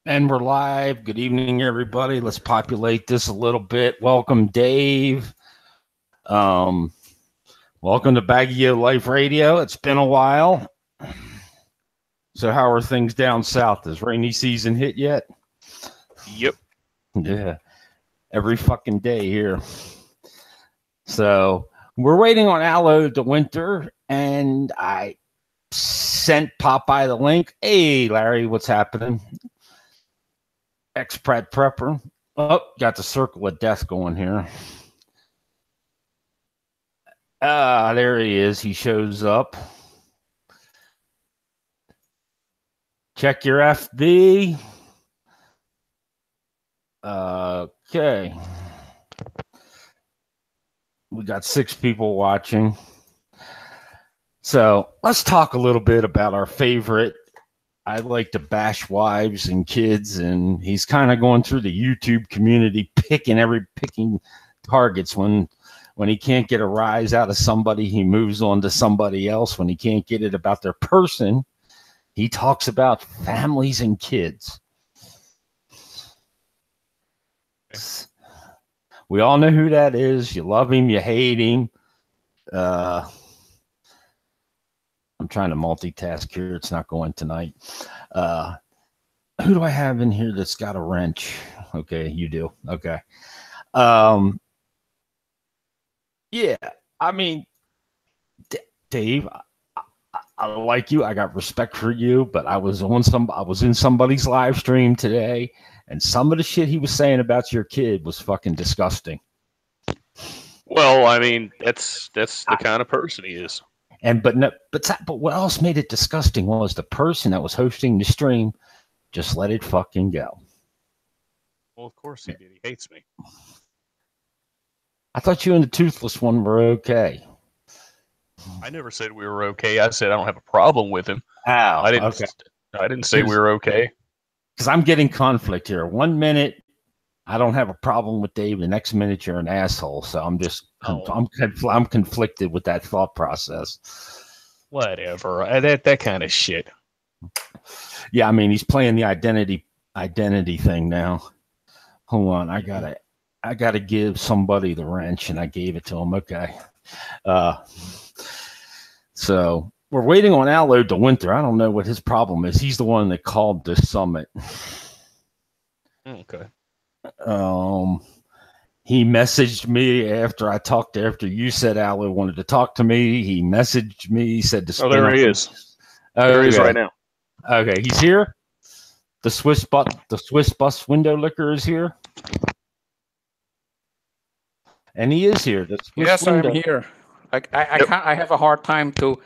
And we're live. Good evening, everybody. Let's populate this a little bit. Welcome, Dave. Um, Welcome to Baguio Life Radio. It's been a while. So, how are things down south? Has rainy season hit yet? Yep. Yeah, every fucking day here. So, we're waiting on Aloe to winter, and I sent Popeye the link. Hey, Larry, what's happening? Ex-Prat Prepper. Oh, got the circle of death going here. There he is. He shows up. Check your FB. Okay. We got 6 people watching. So let's talk a little bit about our favorite. I like to bash wives and kids, and he's kind of going through the YouTube community, picking targets. When he can't get a rise out of somebody, he moves on to somebody else. When he can't get it about their person, he talks about families and kids. We all know who that is. You love him, you hate him. I'm trying to multitask here. It's not going tonight. Who do I have in here that's got a wrench? Okay, you do. Okay. Yeah, I mean, Dave, I like you. I got respect for you, but I was in somebody's live stream today, and some of the shit he was saying about your kid was fucking disgusting. Well, I mean, that's the kind of person he is. But what else made it disgusting was the person that was hosting the stream just let it fucking go. Well, of course he did. He hates me. I thought you and the toothless one were okay. I never said we were okay. I said I don't have a problem with him. Oh, I didn't say we were okay. Because I'm getting conflict here. 1 minute, I don't have a problem with Dave. The next minute, you're an asshole. So I'm just, I'm conflicted with that thought process. Whatever. That kind of shit. Yeah, I mean, he's playing the identity thing now. Hold on, I gotta give somebody the wrench, and I gave it to him. Okay. So we're waiting on Aloe to winter. I don't know what his problem is. He's the one that called this summit. Okay. He messaged me after you said Aloe wanted to talk to me. He messaged me. He said to there he is. There he is right now. Okay, he's here. The Swiss bus window licker is here. And he is here. Yes, I'm here. I have a hard time to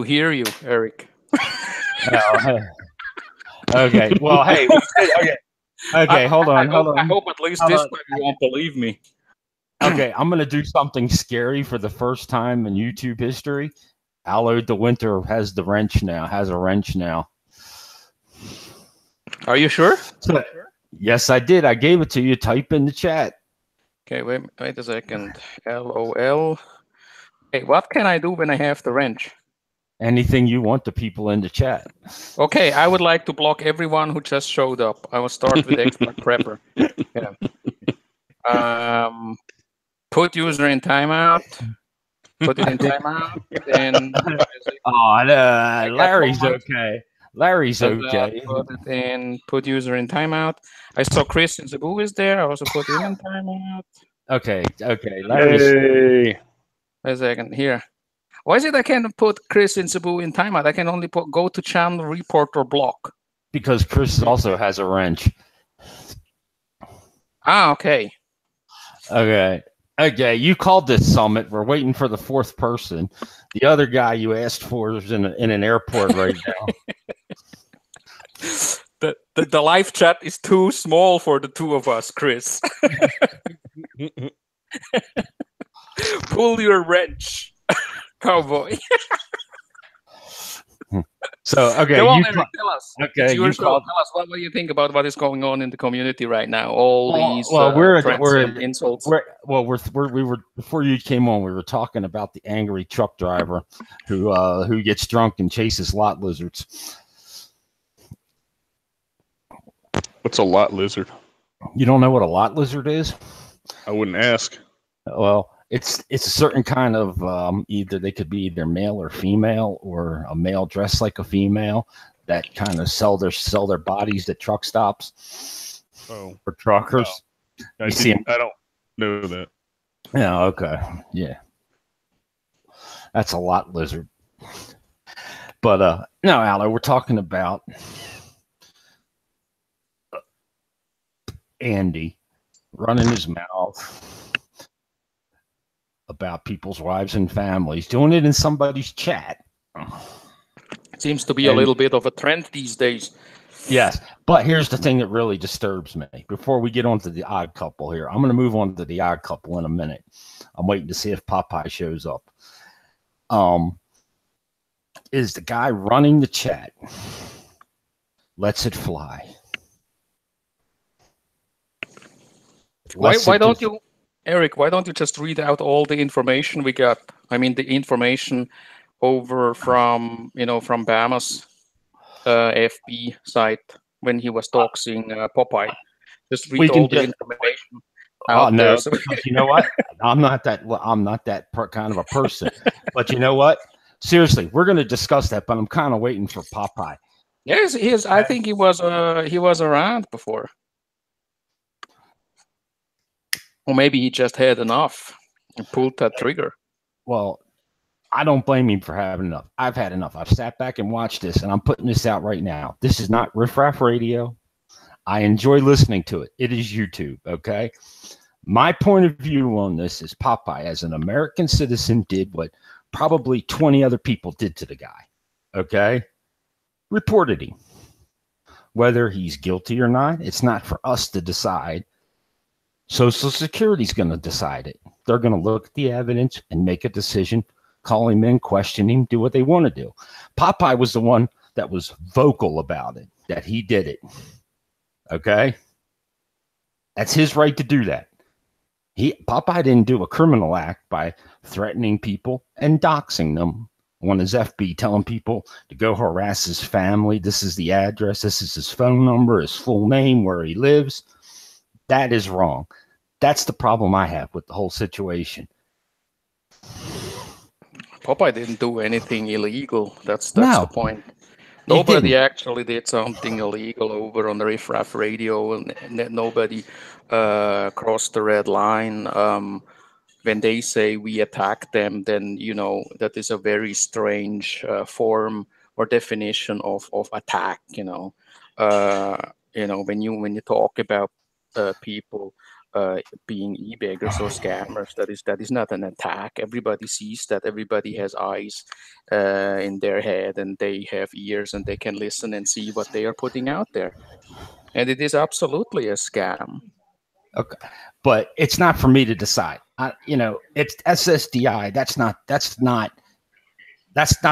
hear you, Eric. Okay. Well, hey. Okay. Hold on. I hope at least this time you won't believe me. Okay, I'm gonna do something scary for the first time in YouTube history. Aloe de Winter has a wrench now. Are you sure? Yes, I did. I gave it to you. Type in the chat. Okay, wait a second. LOL. Hey, what can I do when I have the wrench? Anything you want the people in the chat. Okay, I would like to block everyone who just showed up. I will start with Expert Prepper. Yeah. Put user in timeout. Put it in timeout. Then. Larry's okay. Larry's okay. Put it in. Put user in timeout. I saw Chris in Cebu is there. I also put him in timeout. Okay. Larry's. Hey. Wait a second. Here. Why is it I can't put Chris in Cebu in timeout? I can only go to channel, report, or block. Because Chris also has a wrench. Okay. Okay, you called this summit. We're waiting for the 4th person. The other guy you asked for is in an airport right now. The live chat is too small for the 2 of us, Chris. Pull your wrench, cowboy. So, okay. Come on, Eric, tell us. Okay, Tell us what do you think about what is going on in the community right now? All these insults. We were before you came on. We were talking about the angry truck driver who gets drunk and chases lot lizards. What's a lot lizard? You don't know what a lot lizard is? I wouldn't ask. Well, it's a certain kind of either they could be either male or female, or a male dressed like a female that kind of sell their bodies at truck stops. Oh, for truckers. no. You see 'em? I don't know that. Yeah. Okay. Yeah. That's a lot lizard. But no, Allo, we're talking about Andy running his mouth about people's wives and families, doing it in somebody's chat. Seems to be a little bit of a trend these days. Yes, but here's the thing that really disturbs me. Before we get on to the odd couple here, I'm going to move on to the odd couple in a minute. I'm waiting to see if Popeye shows up. Is the guy running the chat lets it fly? Why don't you, Eric? Why don't you just read out all the information we got? I mean, the information over from from Bama's FB site when he was doxing Popeye. Just read all the information. Oh no! You know what? I'm not that kind of a person. But you know what? Seriously, we're going to discuss that. But I'm kind of waiting for Popeye. Yes, he is. I think he was around before, or maybe he just had enough and pulled that trigger. Well, I don't blame him for having enough. I've had enough. I've sat back and watched this, and I'm putting this out right now. This is not Riff Raff Radio. I enjoy listening to it. It is YouTube, okay? My point of view on this is Popeye, as an American citizen, did what probably 20 other people did to the guy, okay? Reported him. Whether he's guilty or not, it's not for us to decide. Social Security's going to decide it. They're going to look at the evidence and make a decision, call him in, question him, do what they want to do. Popeye was the one that was vocal about it, that he did it. Okay? That's his right to do that. Popeye didn't do a criminal act by threatening people and doxing them on his FB, telling people to go harass his family. This is the address. This is his phone number, his full name, where he lives. That is wrong. That's the problem I have with the whole situation. Popeye didn't do anything illegal. That's the point. Nobody actually did something illegal over on the Riff Raff Radio, and nobody crossed the red line. When they say we attack them, then that is a very strange form or definition of attack. When you talk about people being e-beggars or scammers, that is not an attack. Everybody sees that. Everybody has eyes in their head, and they have ears, and they can listen and see what they are putting out there. And it is absolutely a scam. Okay, but it's not for me to decide. It's SSDI. That's not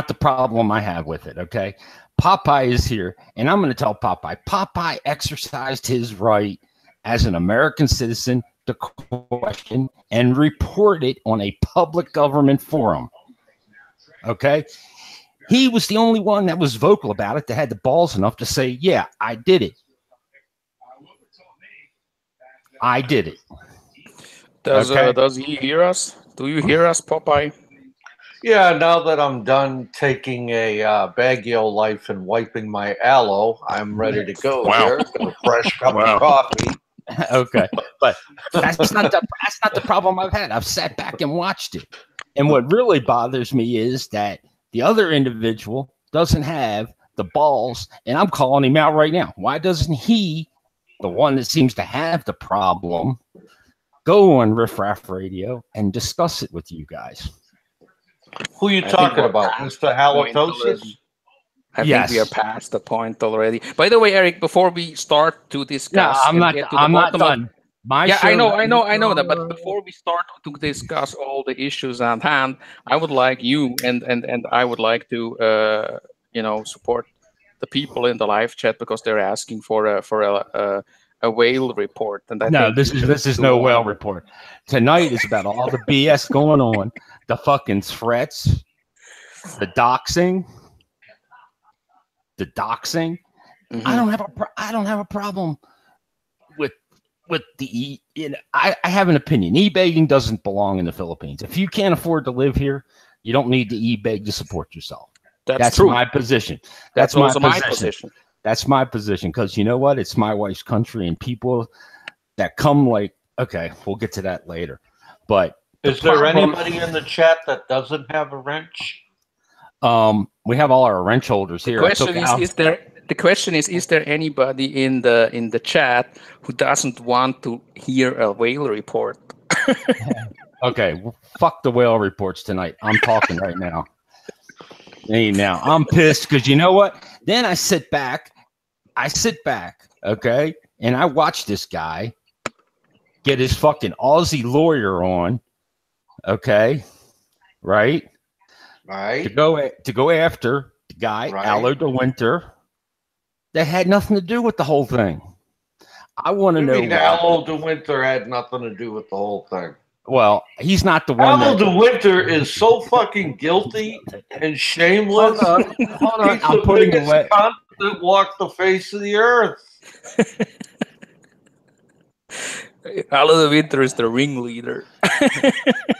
the problem I have with it. Okay, Popeye is here, and I'm going to tell Popeye exercised his right as an American citizen to question and report it on a public government forum. Okay? He was the only one that was vocal about it, that had the balls enough to say, yeah, I did it. I did it. Does he hear us? Do you hear us, Popeye? Yeah, now that I'm done taking a Baguio life and wiping my aloe, I'm ready to go here. Got a fresh cup of coffee. Okay, but that's not the problem I've had. I've sat back and watched it, and what really bothers me is that the other individual doesn't have the balls, and I'm calling him out right now. Why doesn't he, the one that seems to have the problem, go on Riff Raff Radio and discuss it with you guys? Who are you talking about, Mr. Halitosis? I think we are past the point already. By the way, Eric, before we start to discuss, I'm not done. I know that. But before we start to discuss all the issues at hand, I would like you and I would like to support the people in the live chat, because they're asking for a whale report. And this is no whale report. Tonight is about all the BS going on, the fucking threats, the doxing. Mm-hmm. I don't have a problem with the I have an opinion. E-begging doesn't belong in the Philippines. If you can't afford to live here, you don't need to e-beg to support yourself. That's true. My position. That's also my position. That's my position, because you know what? It's my wife's country, and people that come like, okay, we'll get to that later. But is there anybody in the chat that doesn't have a wrench? We have all our wrench holders here. The question is there anybody in the chat who doesn't want to hear a whale report? Okay, well, fuck the whale reports tonight. I'm talking right now. Hey, now I'm pissed because you know what? Then I sit back, okay, and I watch this guy get his fucking Aussie lawyer on, okay, right, to go after the guy Aloe de Winter that had nothing to do with the whole thing. I want to know. Aloe de Winter had nothing to do with the whole thing. Well, he's not the one. Aloe de Winter is so fucking guilty and shameless. Hold on. I'm putting away. That walked the face of the earth. Aloe de Winter is the ringleader.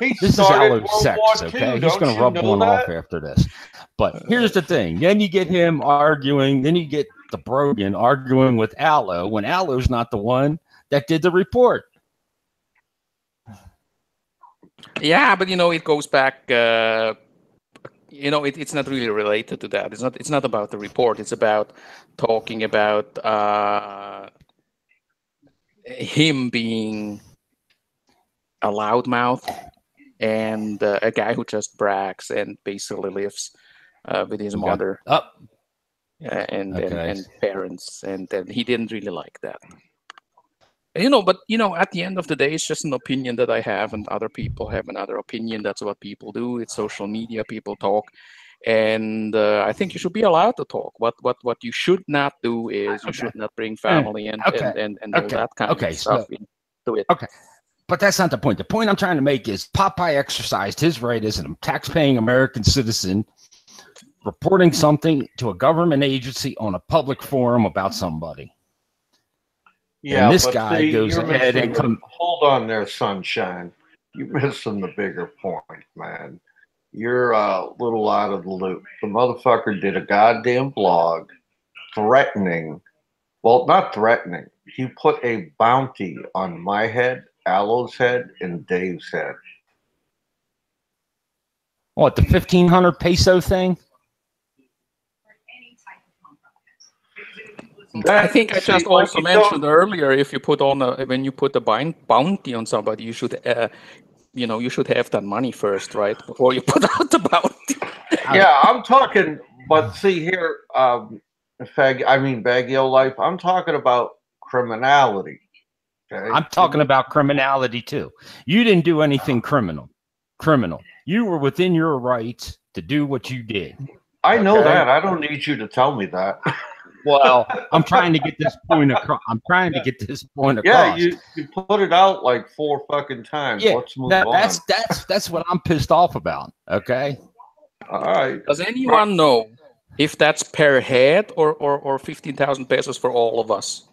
This is Aloe's sex, okay? He's going to rub one off after this. But here's the thing. Then you get him arguing. Then you get the Brogan arguing with Aloe when Aloe's not the one that did the report. Yeah, but it goes back. It's not really related to that. It's not about the report. It's about talking about him being a loudmouth and a guy who just brags and basically lives with his mother and parents, and he didn't really like that. But at the end of the day, it's just an opinion that I have, and other people have another opinion. That's what people do. It's social media. People talk, and I think you should be allowed to talk. What you should not do is you should not bring family and all that kind of stuff into it. Okay, but that's not the point. The point I'm trying to make is Popeye exercised his right as a tax-paying American citizen, reporting something to a government agency on a public forum about somebody. Yeah, and this guy goes ahead and hold on there, Sunshine. You're missing the bigger point, man. You're a little out of the loop. The motherfucker did a goddamn blog threatening. Well, not threatening. He put a bounty on my head, Aloe's head, and Dave's head. What, the 1,500 peso thing? I think I just also mentioned earlier, if you put on when you put a bounty on somebody, you should you should have that money first, right, before you put out the bounty. Yeah, I'm talking, but see here, Baguio life. I'm talking about criminality. Okay? I'm talking about criminality too. You didn't do anything criminal. You were within your rights to do what you did. I know that. I don't need you to tell me that. Well, I'm trying to get this point across. Yeah, you put it out like 4 fucking times. Yeah, let's move on. That's what I'm pissed off about. Okay. All right. Does anyone know if that's per head or 15,000 pesos for all of us?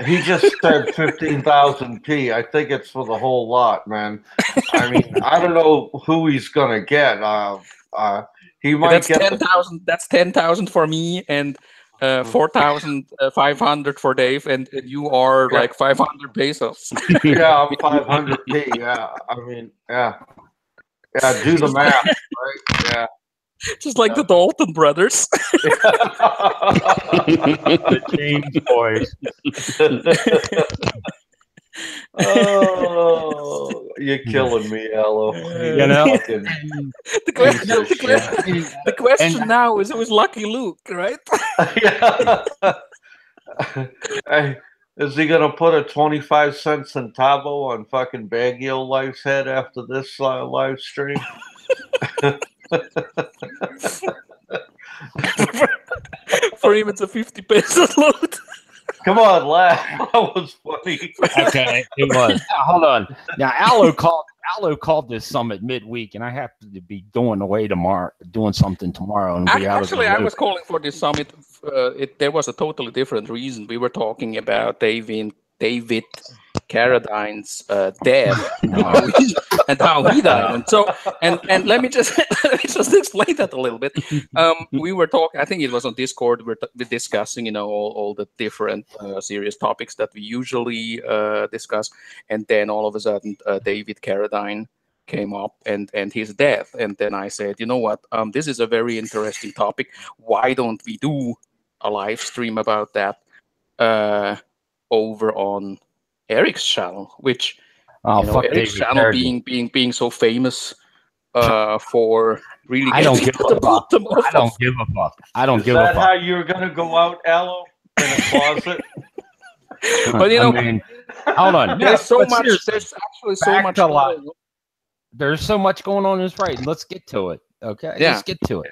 He just said 15,000 P. I think it's for the whole lot, man. I mean, I don't know who he's gonna get. He might get 10,000. That's 10,000 for me and 4,500 for Dave, and you are like 500 pesos. Yeah, I'm 500 P. Yeah, I mean, yeah, do the math, right? Yeah, just like the Dalton brothers. The James boys. Oh, you're killing me, Aloe. You know, the question now is, it was Lucky Luke, right? Hey, is he gonna put a 25-cent centavo on fucking Baguio Life's head after this live stream? For him, it's a 50 pesos load. Come on, laugh. That was funny. Okay, it was. Hold on. Now, Aloe called this summit midweek, and I have to be going away tomorrow, doing something tomorrow. And be out actually, I was calling for this summit. There was a totally different reason. We were talking about Dave David Carradine's death and how he died. And so, and let me just explain that a little bit. We were talking. I think it was on Discord. We're discussing, all the different serious topics that we usually discuss. And then all of a sudden, David Carradine came up and his death. And then I said, you know what? This is a very interesting topic. Why don't we do a live stream about that over on Eric's channel, which Eric's channel being so famous for really. I don't give a fuck. I don't give a fuck. I don't give a fuck. Is that how you're gonna go out, Aloe, in a closet? But I mean, hold on. There's so much. There's actually so much. There's so much going on in this right. Let's get to it. Okay. Yeah. Let's get to it.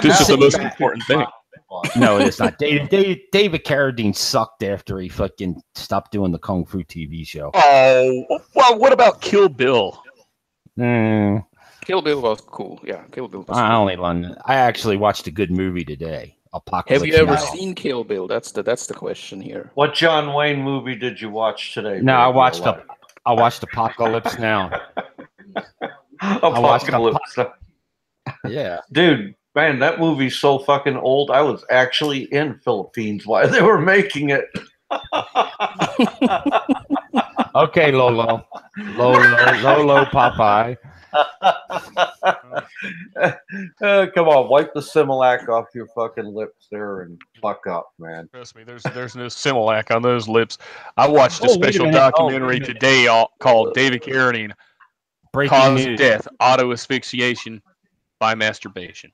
This is the most important thing. No, it's not. David Carradine sucked after he fucking stopped doing the Kung Fu TV show. Oh, well, what about Kill Bill? Kill Bill was cool. Yeah, Kill Bill was cool. I actually watched a good movie today. Apocalypse. Have you ever seen Kill Bill? That's the question here. What John Wayne movie did you watch today? No, I watched Apocalypse Now. Apocalypse. Yeah. Dude, man, that movie's so fucking old. I was actually in Philippines while they were making it. Okay, Lolo, Popeye. Come on, wipe the Similac off your fucking lips there and fuck up, man. Trust me, there's no Similac on those lips. I watched a special documentary today called David Carradine, Cause of Death, Auto Asphyxiation by Masturbation.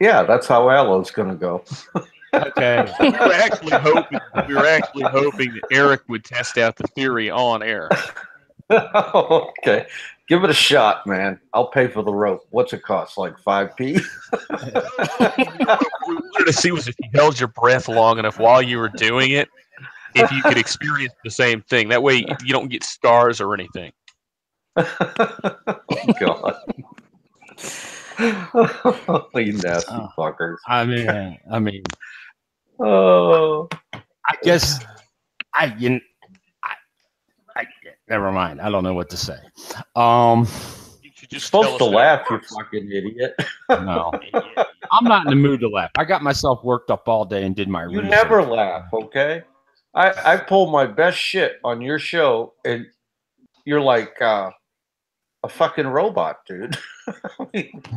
Yeah, that's how Aloe's gonna go. Okay. We were actually hoping that Eric would test out the theory on air. Okay. Give it a shot, man. I'll pay for the rope. What's it cost? Like 5p? What we wanted to see was if you held your breath long enough while you were doing it, if you could experience the same thing. That way you don't get scars or anything. Oh, God. You nasty fuckers. I mean. Oh. I guess never mind. I don't know what to say. You're supposed to laugh, you fucking idiot. No. I'm not in the mood to laugh. I got myself worked up all day and did my research. You never laugh, okay? I pulled my best shit on your show, and you're like a fucking robot, dude.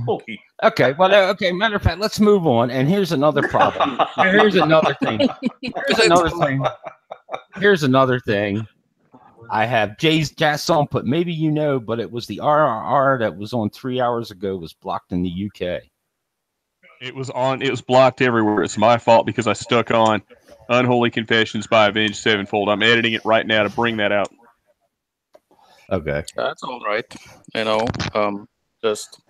Holy. Okay, matter of fact, let's move on. And here's another problem. Here's another thing. Here's another thing. I have Jay's Jasson put, maybe you know, but it was the RRR that was on 3 hours ago was blocked in the UK. It was blocked everywhere. It's my fault because I stuck on Unholy Confessions by Avenged Sevenfold. I'm editing it right now to bring that out. Okay. That's all right. Just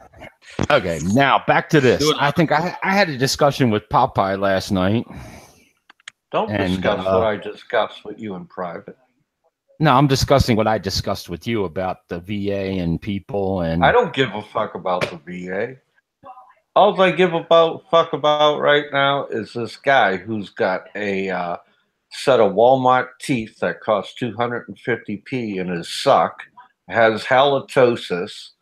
okay. Now back to this. I think I had a discussion with Popeye last night. Don't discuss what I discussed with you in private. No, I'm discussing what I discussed with you about the VA and people. And I don't give a fuck about the VA. All I give a fuck about right now is this guy who's got a set of Walmart teeth that cost 250p in his suck, has halitosis,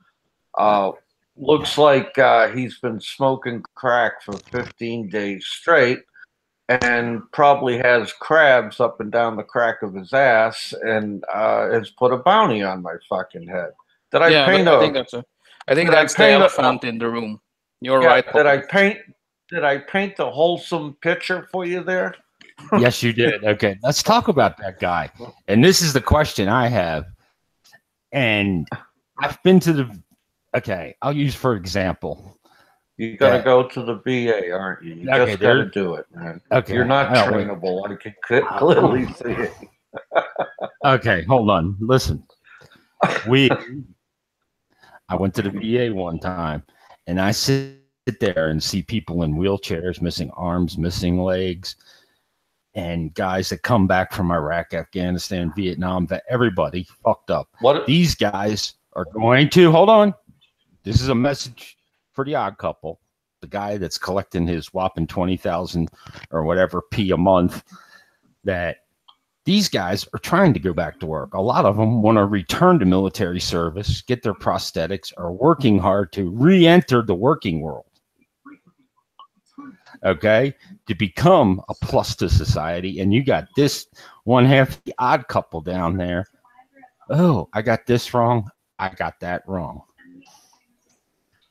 looks like he's been smoking crack for 15 days straight, and probably has crabs up and down the crack of his ass, and has put a bounty on my fucking head. I think that's the elephant in the room. You're right. Did I paint the wholesome picture for you there? Yes, you did. Okay, let's talk about that guy. And this is the question I have. And I've been to the. Okay, I'll use for example. You got to go to the VA, aren't you? You just got to do it, man. Okay, you're not trainable. I can clearly see it. Okay, hold on. Listen, I went to the VA one time, and I sit there and see people in wheelchairs, missing arms, missing legs, and guys that come back from Iraq, Afghanistan, Vietnam, everybody fucked up. These guys are going to, hold on. This is a message for the odd couple, the guy that's collecting his whopping 20,000 or whatever P a month, that these guys are trying to go back to work. A lot of them want to return to military service, get their prosthetics, are working hard to re-enter the working world. Okay, to become a plus to society. And you got this one half the odd couple down there. Oh, I got this wrong. I got that wrong.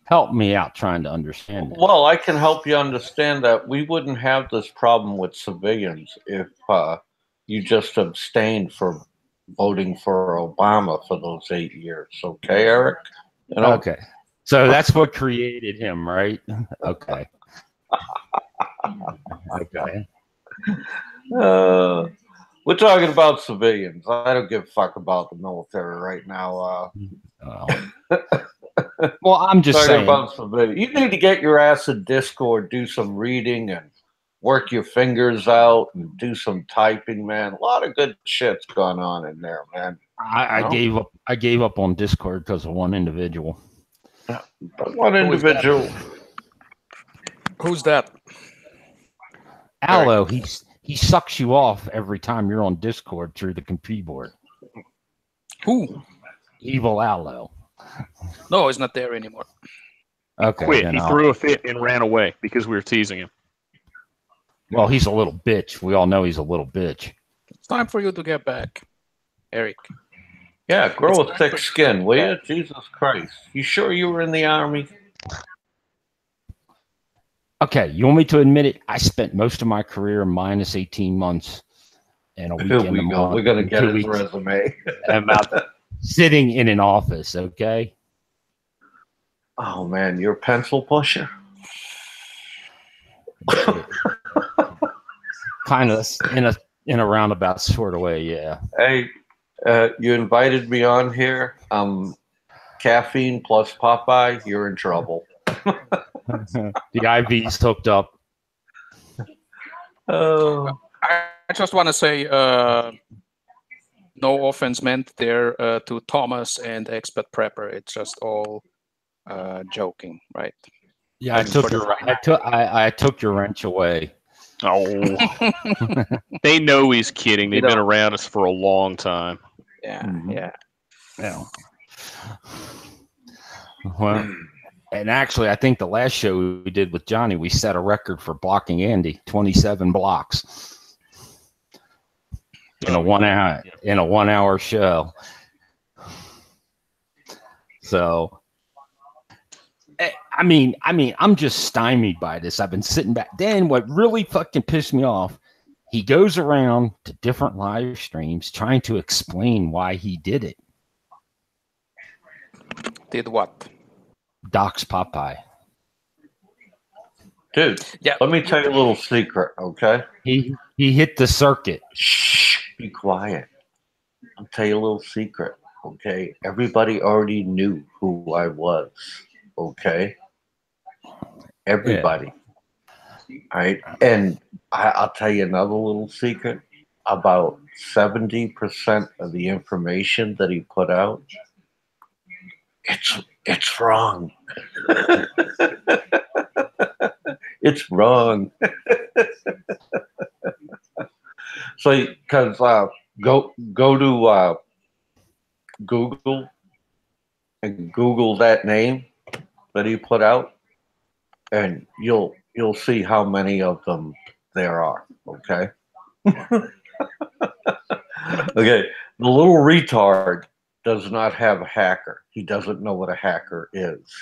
Help me out trying to understand that. Well, I can help you understand that we wouldn't have this problem with civilians if you just abstained from voting for Obama for those 8 years. Okay, Eric? You know? Okay. So that's what created him, right? Okay. Okay. We're talking about civilians. I don't give a fuck about the military right now. Well, I'm just talking saying. About civilians. You need to get your ass in Discord, do some reading, and work your fingers out, and do some typing, man. A lot of good shit's going on in there, man. I gave up. I gave up on Discord because of one individual. But one individual. Who's that? Allo, he sucks you off every time you're on Discord through the keyboard. Who? Evil Allo. No, he's not there anymore. Okay. Quit. He threw a fit and ran away because we were teasing him. Well, he's a little bitch. We all know he's a little bitch. It's time for you to get back, Eric. Yeah, grow a thick skin, will you? Jesus Christ. You sure you were in the Army? Okay, you want me to admit it? I spent most of my career minus 18 months and a weekend. Here we go. We're going to get his resume. About sitting in an office, okay? Oh, man, you're a pencil pusher? Kind of in a roundabout sort of way, yeah. Hey, you invited me on here. Caffeine plus Popeye, you're in trouble. The IV's hooked up. I just want to say no offense meant there to Thomas and Expert Prepper. It's just all joking, right? Yeah, I took your wrench away. Oh, they know he's kidding. They've been around us for a long time. Yeah, yeah. Well, and actually, I think the last show we did with Johnny, we set a record for blocking Andy, 27 blocks in a 1 hour show. So, I mean, I'm just stymied by this. I've been sitting back. Then what really fucking pissed me off, he goes around to different live streams trying to explain why he did it. Did what? Doc's Popeye. Dude, yeah. Let me tell you a little secret, okay? He hit the circuit. Shh, be quiet. I'll tell you a little secret, okay? Everybody already knew who I was, okay? Everybody. Yeah. All right? And I'll tell you another little secret. About 70% of the information that he put out, it's wrong. It's wrong. So, because go to Google and Google that name that he put out, and you'll see how many of them there are. Okay. Okay. The little retard does not have a hacker. He doesn't know what a hacker is.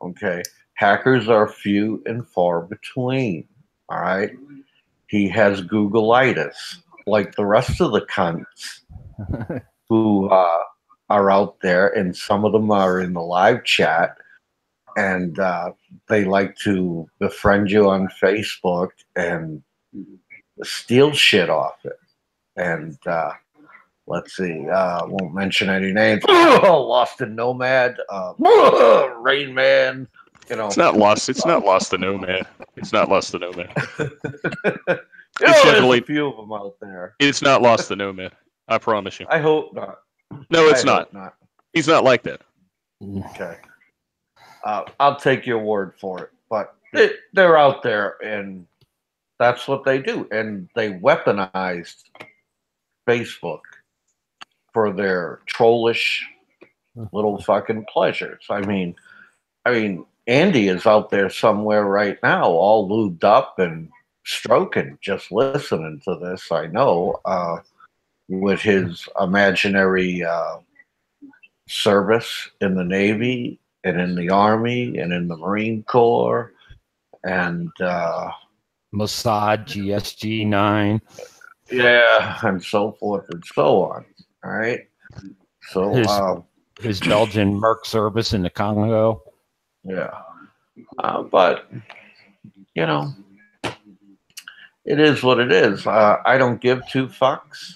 Okay. Hackers are few and far between. All right. He has Googleitis, like the rest of the cunts who are out there, and some of them are in the live chat, and they like to befriend you on Facebook and steal shit off it. And let's see, won't mention any names. Lost in Nomad, Rain Man. You know, it's not lost. It's not Lost to Nomad. It's not Lost to Nomad. There's a few of them out there. It's not Lost to Nomad. I promise you. I hope not. No, it's not. He's not like that. Okay. I'll take your word for it. But they're out there, and that's what they do. And they weaponized Facebook for their trollish little fucking pleasures. I mean, Andy is out there somewhere right now, all lubed up and stroking, just listening to this. I know, with his imaginary service in the Navy and in the Army and in the Marine Corps and Mossad, GSG 9. Yeah, and so forth and so on. All right. So his Belgian Merc service in the Congo. Yeah. But, you know, it is what it is. I don't give two fucks,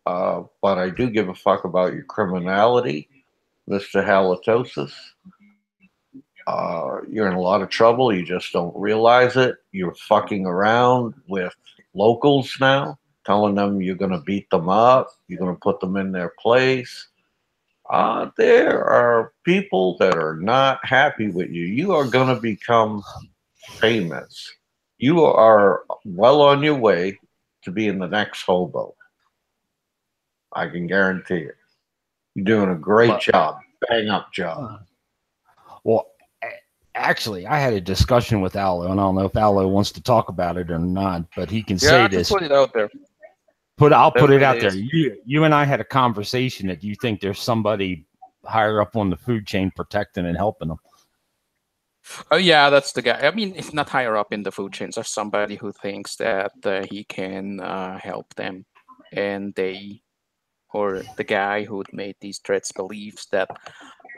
but I do give a fuck about your criminality, Mr. Halitosis. You're in a lot of trouble. You just don't realize it. You're fucking around with locals now, telling them you're going to beat them up, you're going to put them in their place. There are people that are not happy with you. You are going to become famous. You are well on your way to being the next hobo. I can guarantee it. You're doing a great job, bang up job. Well, actually, I had a discussion with Allo, and I don't know if Allo wants to talk about it or not, but he can say this. Put it out there. I'll put it out there. You and I had a conversation that you think there's somebody higher up on the food chain protecting and helping them. Oh yeah, that's the guy. I mean, it's not higher up in the food chains. There's somebody who thinks that he can help them, and the guy who made these threats believes that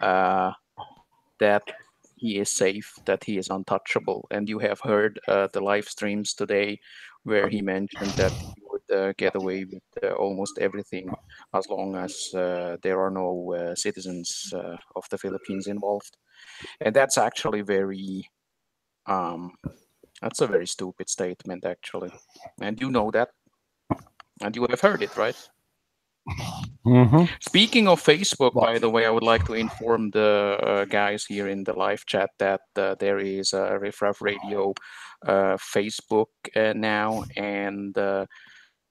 that he is safe, that he is untouchable. And you have heard the live streams today where he mentioned that he would get away with almost everything as long as there are no citizens of the Philippines involved. And that's actually that's a very stupid statement, actually. And you know that. And you have heard it, right? Mm-hmm. Speaking of Facebook, by the way, I would like to inform the guys here in the live chat that there is a Riff Radio Facebook now, and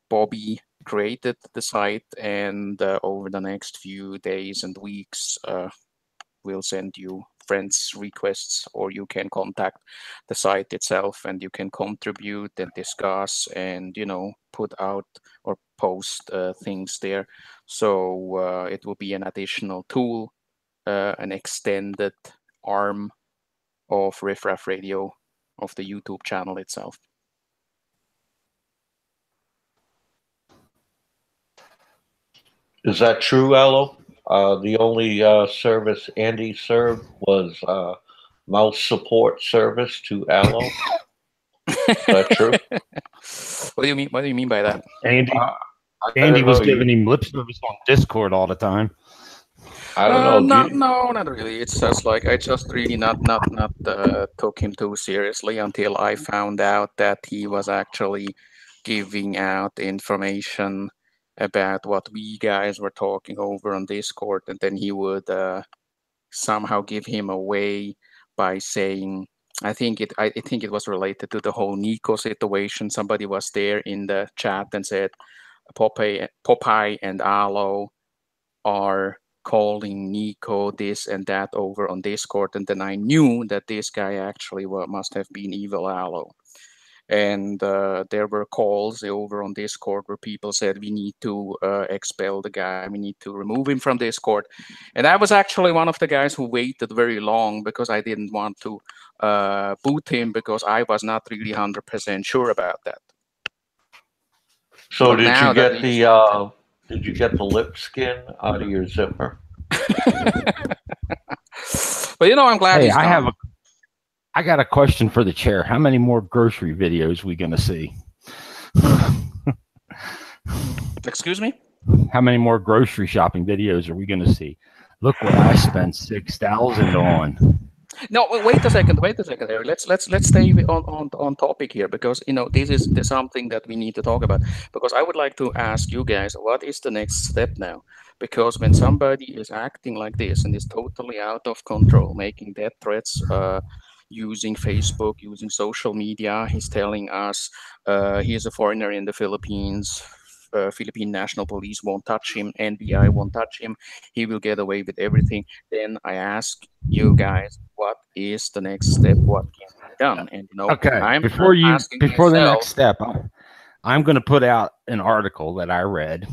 Bobby created the site, and over the next few days and weeks, we'll send you friends requests, or you can contact the site itself and you can contribute and discuss and put out or post things there. So it will be an additional tool, an extended arm of Riff Radio, of the YouTube channel itself. Is that true, Allo? The only service Andy served was mouse support service to Allo. Is that true? What do you mean? What do you mean by that? Andy was giving him lip service on Discord all the time. I don't know. No, not really. It's just like I just really not took him too seriously until I found out that he was actually giving out information about what we guys were talking over on Discord, and then he would somehow give him away by saying, I think it was related to the whole Nico situation. Somebody was there in the chat and said Popeye and Alo are calling Nico this and that over on Discord, and then I knew that this guy actually must have been Evil Alo. And there were calls over on Discord where people said we need to expel the guy, we need to remove him from Discord. And I was actually one of the guys who waited very long because I didn't want to boot him, because I was not really 100% sure about that. So did you get the lip skin out of your zipper? But I'm glad he's gone. I got a question for the chair. How many more grocery videos are we going to see? Excuse me? How many more grocery shopping videos are we going to see? Look what I spent $6,000 on. No, wait a second. Eric. Let's stay on topic here, because this is something that we need to talk about. Because I would like to ask you guys, what is the next step now? Because when somebody is acting like this and is totally out of control, making death threats, using Facebook, using social media, he's telling us he is a foreigner in the Philippines, Philippine National Police won't touch him, NBI won't touch him, he will get away with everything. Then I ask you guys, what is the next step? What can be done? And okay, I'm before myself, the next step, I'm going to put out an article that I read.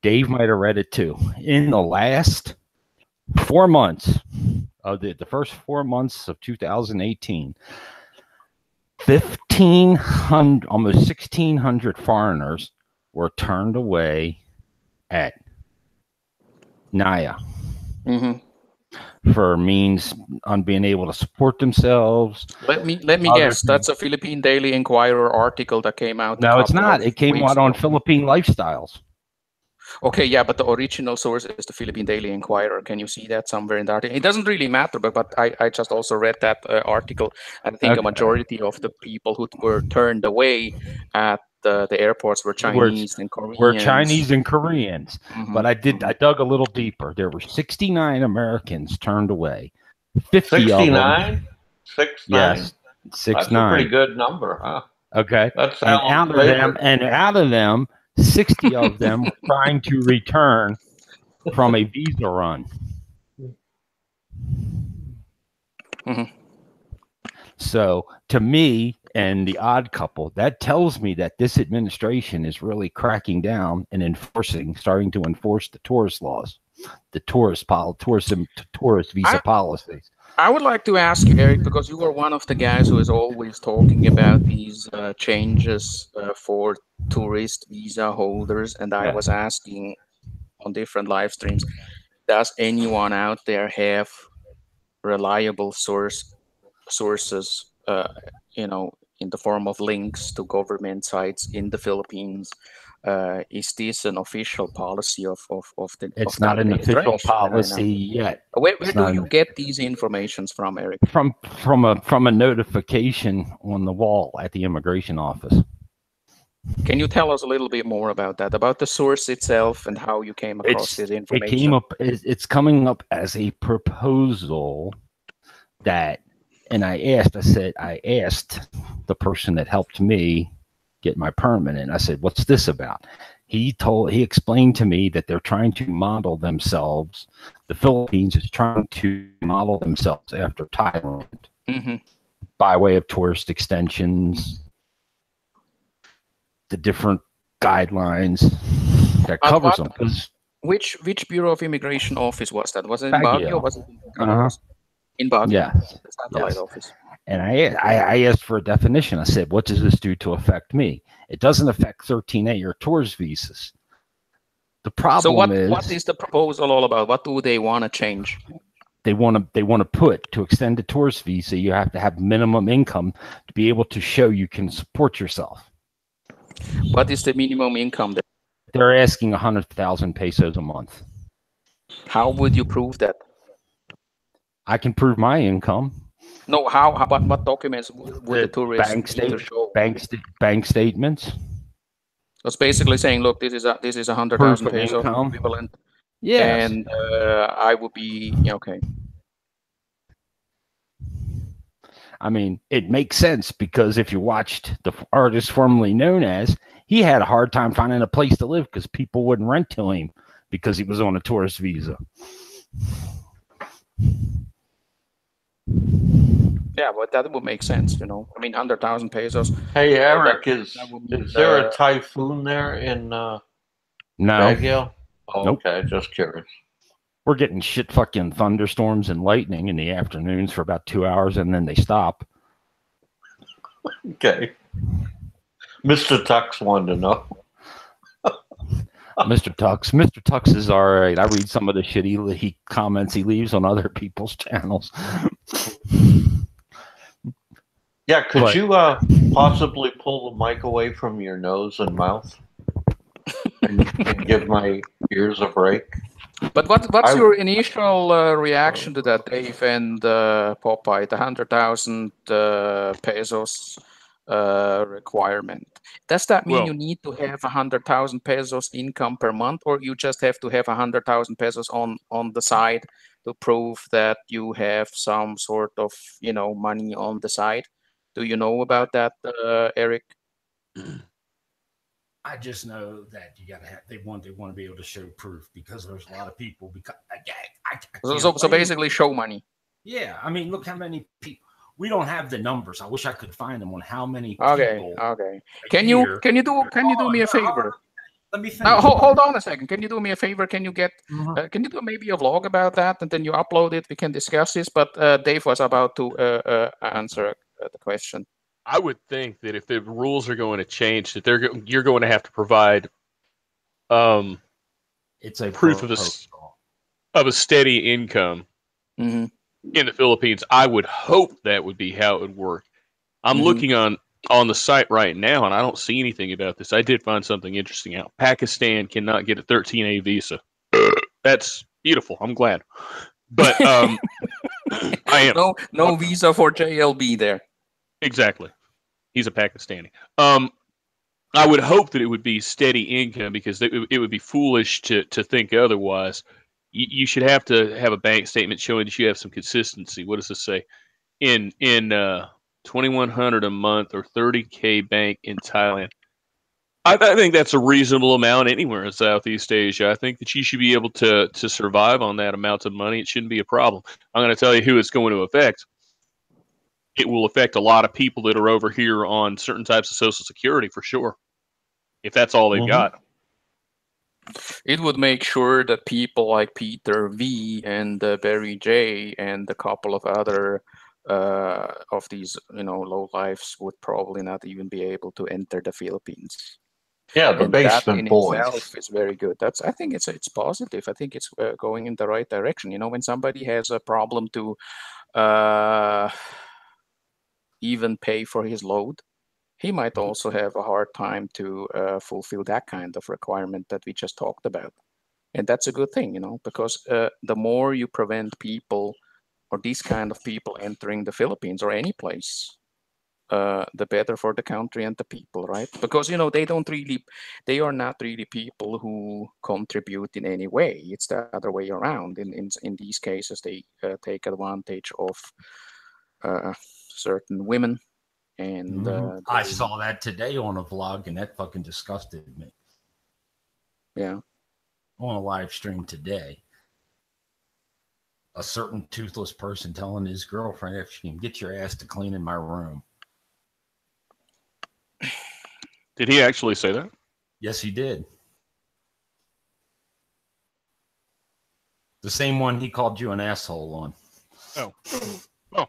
Dave might have read it too. In the last 4 months of the first 4 months of 2018, 1,500, almost 1,600 foreigners were turned away at Naya for means on being able to support themselves. Let me guess. That's a Philippine Daily Inquirer article that came out. No, it's not. It came out on Philippine Lifestyles. Okay, yeah, but the original source is the Philippine Daily Inquirer. Can you see that somewhere in the article? It doesn't really matter, but I just also read that article. I think a majority of the people who were turned away at the airports were Chinese and Koreans. But I dug a little deeper. There were 69 Americans turned away. 50 69? of them. 69? Yes, 69. That's a pretty good number, huh? Okay. And out of them, 60 of them were trying to return from a visa run. So to me and the Odd Couple, that tells me that this administration is really cracking down and starting to enforce the tourist laws, the tourist visa policies. I would like to ask you, Eric, because you are one of the guys who is always talking about these changes for tourist visa holders, and I was asking on different live streams, does anyone out there have reliable sources, in the form of links to government sites in the Philippines? Is this an official policy of the? It's not an official policy yet. Where do you get these informations from, Eric? From a notification on the wall at the immigration office. Can you tell us a little bit more about that, about the source itself and how you came across this information? It's coming up as a proposal that, and I asked the person that helped me get my permit, and I said, what's this about? He explained to me that they're trying to model themselves. The Philippines is trying to model themselves after Thailand by way of tourist extensions, the different guidelines that covers them. Which Bureau of Immigration office was that? Was it in Baguio? Was it in Baguio? Yeah. The satellite office. And I asked for a definition. I said, what does this do to affect me? It doesn't affect 13A or tourist visas. The problem is... So what is the proposal all about? What do they want to change? They want to put, to extend a tourist visa, you have to have minimum income to be able to show you can support yourself. What is the minimum income? They're asking 100,000 pesos a month. How would you prove that? I can prove my income. No, what documents would the tourist need to show? Bank statements. It's basically saying, look, this is 100,000 peso equivalent. Yes. And I would be okay. I mean, it makes sense because if you watched the artist formerly known as, he had a hard time finding a place to live because people wouldn't rent to him because he was on a tourist visa. Yeah, but that would make sense, I mean, 100,000 pesos. Hey, Eric, is there a typhoon there in Baguio? Oh, nope. Okay, just curious. We're getting shit fucking thunderstorms and lightning in the afternoons for about 2 hours, and then they stop. Okay. Mr. Tux wanted to know. Mr. Tux is all right. I read some of the shit he comments he leaves on other people's channels. Yeah, could you possibly pull the mic away from your nose and mouth and give my ears a break? But what's your initial reaction to that, Dave and Popeye, the 100,000 pesos requirement? Does that mean you need to have 100,000 pesos income per month, or you just have to have 100,000 pesos on the side to prove that you have some sort of money on the side? Do you know about that, Eric? I just know that you got to have. They want to be able to show proof because there's a lot of people. Because so basically, show money. Yeah, I mean, look how many people. We don't have the numbers. I wish I could find them on how many people. Okay. Can you do me a favor? Let me finish. Now, hold on a second. Can you do me a favor? Can you get? Can you do maybe a vlog about that, and then you upload it? We can discuss this. But Dave was about to answer the question. I would think that if the rules are going to change, that you're going to have to provide it's a proof of a steady income in the Philippines. I would hope that would be how it would work. I'm looking on the site right now, and I don't see anything about this. I did find something interesting out. Pakistan cannot get a 13A visa. That's beautiful. I'm glad. But I am. No visa for JLB there. Exactly. He's a Pakistani. I would hope that it would be steady income because it would be foolish to think otherwise. You should have to have a bank statement showing that you have some consistency. What does this say? In 2,100 a month or 30K bank in Thailand. I think that's a reasonable amount anywhere in Southeast Asia. I think that you should be able to survive on that amount of money. It shouldn't be a problem. I'm going to tell you who it's going to affect. It will affect a lot of people that are over here on certain types of Social Security for sure, if that's all they've got. It would make sure that people like Peter V and Barry J and a couple of other of these, low lives would probably not even be able to enter the Philippines. Yeah, the basement boys. Itself is very good. I think it's positive. I think it's going in the right direction. When somebody has a problem to even pay for his load, he might also have a hard time to fulfill that kind of requirement that we just talked about. And that's a good thing, because the more you prevent people or these kind of people entering the Philippines or any place, the better for the country and the people, right? Because, they are not really people who contribute in any way. It's the other way around. In these cases, they take advantage of certain women. And I saw that today on a vlog, and that fucking disgusted me. Yeah. On a live stream today. A certain toothless person telling his girlfriend if she can get your ass to clean in my room. Did he actually say that? Yes, he did. The same one he called you an asshole on. Oh.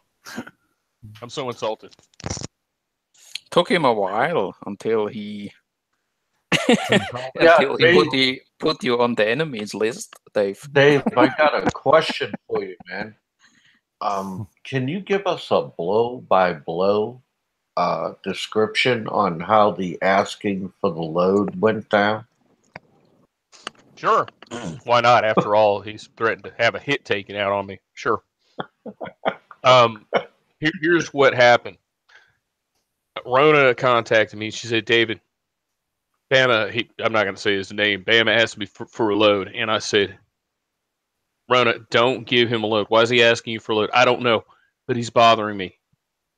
I'm so insulted. Took him a while until he put you on the enemies list, Dave. Dave, I got a question for you, man. Can you give us a blow-by-blow description on how the asking for the load went down? Sure. Why not? After all, he's threatened to have a hit taken out on me. Sure. Here's what happened. Rona contacted me. She said, David, Bama, I'm not going to say his name. Bama asked me for a load. And I said, Rona, don't give him a load. Why is he asking you for a load? I don't know, but he's bothering me.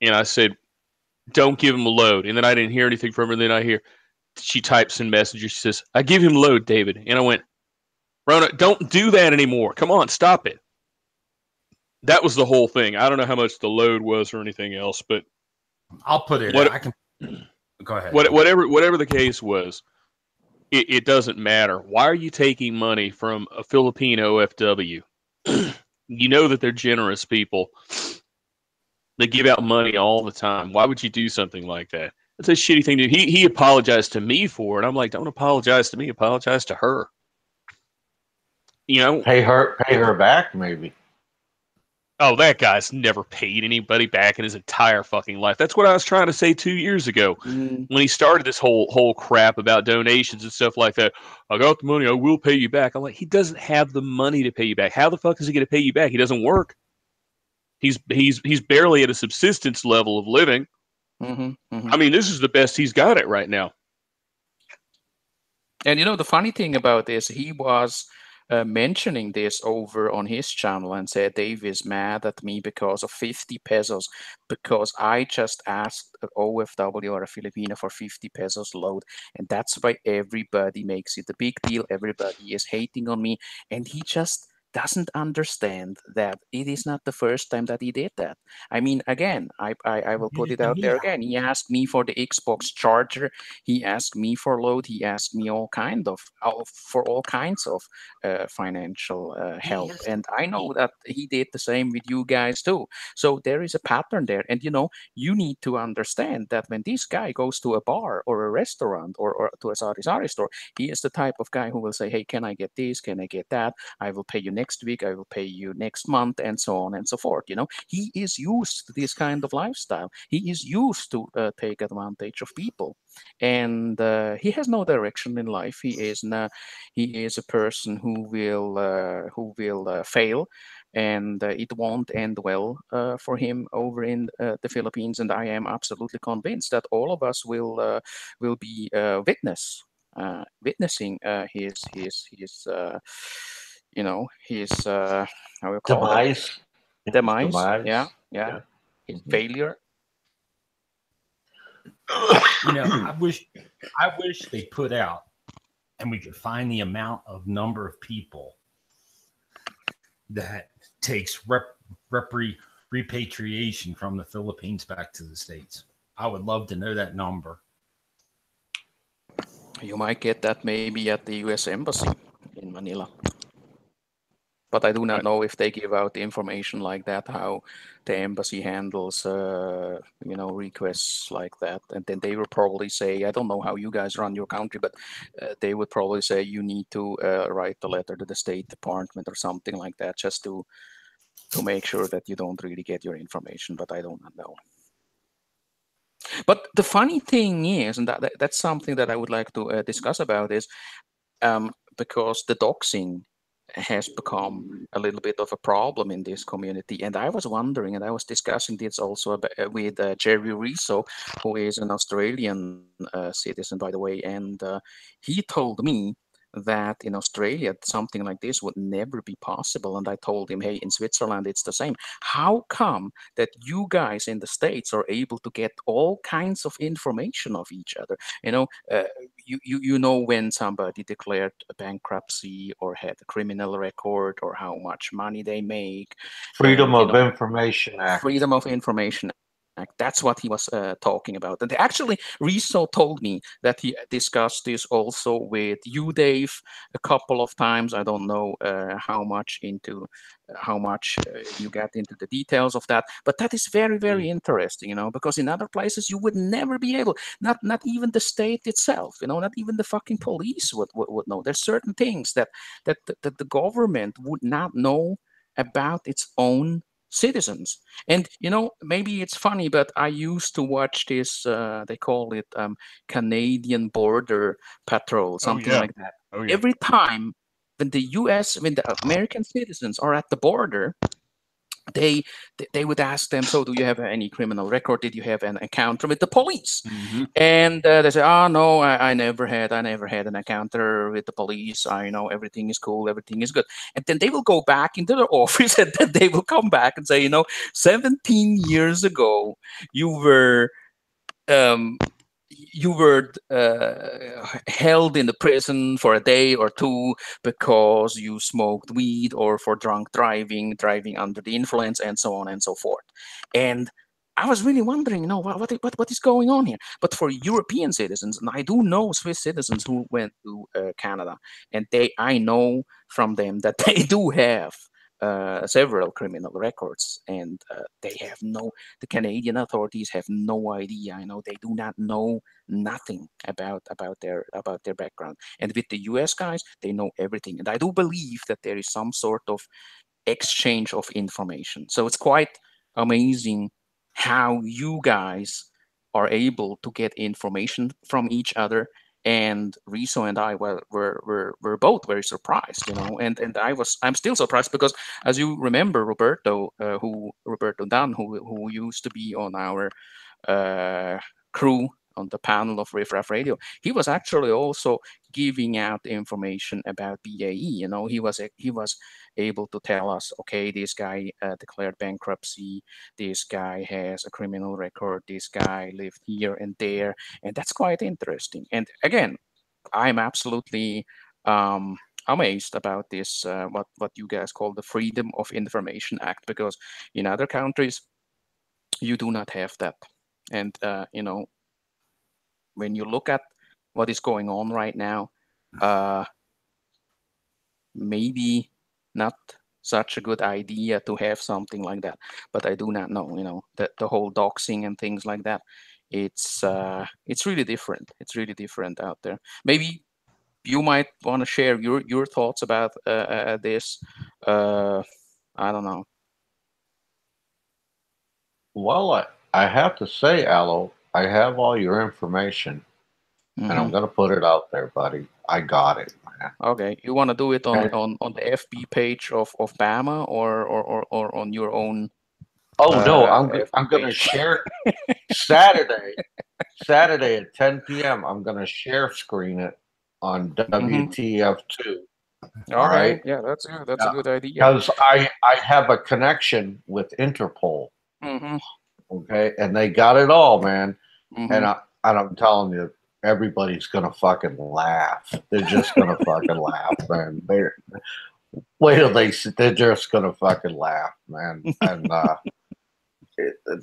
And I said, don't give him a load. And then I didn't hear anything from her. Then I hear, she types in Messenger. She says, I give him a load, David. And I went, Rona, don't do that anymore. Come on, stop it. That was the whole thing. I don't know how much the load was or anything else, but I'll put it. I can go ahead. Whatever the case was, it doesn't matter. Why are you taking money from a Filipino OFW? You know that they're generous people. They give out money all the time. Why would you do something like that? That's a shitty thing to do. He apologized to me for it. I'm like, don't apologize to me. Apologize to her. Pay her back, maybe. Oh, that guy's never paid anybody back in his entire fucking life. That's what I was trying to say 2 years ago when he started this whole crap about donations and stuff like that. I got the money. I will pay you back. I'm like, he doesn't have the money to pay you back. How the fuck is he going to pay you back? He doesn't work. He's barely at a subsistence level of living. I mean, this is the best he's got it right now. And the funny thing about this, he was mentioning this over on his channel and said Dave is mad at me because of 50 pesos, because I just asked an OFW or a Filipino for 50 pesos load. And that's why everybody makes it a big deal. Everybody is hating on me. And he just doesn't understand that it is not the first time that he did that. I mean, again, I will put it out there again. He asked me for the Xbox charger. He asked me for load. He asked me for all kinds of financial help. And I know that he did the same with you guys too. So there is a pattern there. And you need to understand that when this guy goes to a bar or a restaurant or to a sari store, he is the type of guy who will say, hey, can I get this? Can I get that? I will pay you next week. I will pay you next month, and so on and so forth. He is used to this kind of lifestyle. He is used to take advantage of people, and he has no direction in life. He is a person who will fail, and it won't end well for him over in the Philippines. And I am absolutely convinced that all of us will be witnessing his how we call demise. it? Demise. Demise. Yeah. His failure. I wish they put out, and we could find the number of people that takes repatriation from the Philippines back to the States. I would love to know that number. You might get that maybe at the U.S. Embassy in Manila. But I do not know if they give out information like that, how the embassy handles, requests like that. And then they will probably say, I don't know how you guys run your country, but they would probably say you need to write a letter to the State Department or something like that, just to make sure that you don't really get your information. But I do not know. But the funny thing is, and that's something that I would like to discuss about, is because the doxing has become a little bit of a problem in this community. And I was wondering, and I was discussing this also with Jerry Rizzo, who is an Australian citizen, by the way. And he told me that in Australia, something like this would never be possible. And I told him, hey, in Switzerland, it's the same. How come that you guys in the States are able to get all kinds of information of each other? You know when somebody declared a bankruptcy or had a criminal record or how much money they make. Freedom of Information Act. Freedom of Information Act. That's what he was talking about. And actually, Rizzo told me that he discussed this also with you, Dave, a couple of times. I don't know how much you get into the details of that, but that is very, very interesting, because in other places you would never be able, not even the state itself, not even the fucking police would know. There's certain things that the government would not know about its own citizens. And maybe it's funny, but I used to watch this they call it Canadian Border Patrol, something like that. Every time when the American citizens are at the border, they would ask them, so do you have any criminal record? Did you have an encounter with the police? Mm-hmm. And they say, oh no, I never had an encounter with the police. I know everything is cool, everything is good. And then they will go back into their office, and then they will come back and say, 17 years ago you were held in the prison for a day or two because you smoked weed, or for drunk driving under the influence, and so on and so forth. And I was really wondering, what is going on here? But for European citizens, and I do know Swiss citizens who went to Canada, and I know from them that they do have several criminal records, and the Canadian authorities have no idea. They do not know nothing about their background. And with the US guys, they know everything. And I do believe that there is some sort of exchange of information. So it's quite amazing how you guys are able to get information from each other. And Riso and I were both very surprised, and I'm still surprised because, as you remember, Roberto Dunn, who used to be on our crew the panel of Riff Raff Radio, he was actually also giving out information about BAE. You know, he was able to tell us, okay, this guy declared bankruptcy, this guy has a criminal record, this guy lived here and there, and that's quite interesting. And again, I'm absolutely amazed about this, what you guys call the Freedom of Information Act, because in other countries you do not have that. And you know, when you look at what is going on right now, maybe not such a good idea to have something like that. But I do not know, you know, that the whole doxing and things like that, it's really different. It's really different out there. Maybe you might want to share your thoughts about this. I don't know. Well, I have to say, Aloe, I have all your information, and I'm going to put it out there, buddy. I got it, man. Okay, you want to do it on the FB page of Bama or on your own? Oh no, I'm going to share Saturday at 10 p.m. I'm going to share screen it on WTF2. All right, yeah, that's a good idea. Because I have a connection with Interpol. Okay, and they got it all, man. And I'm telling you, everybody's gonna fucking laugh. They're just gonna fucking laugh, man. They're just gonna fucking laugh, man. And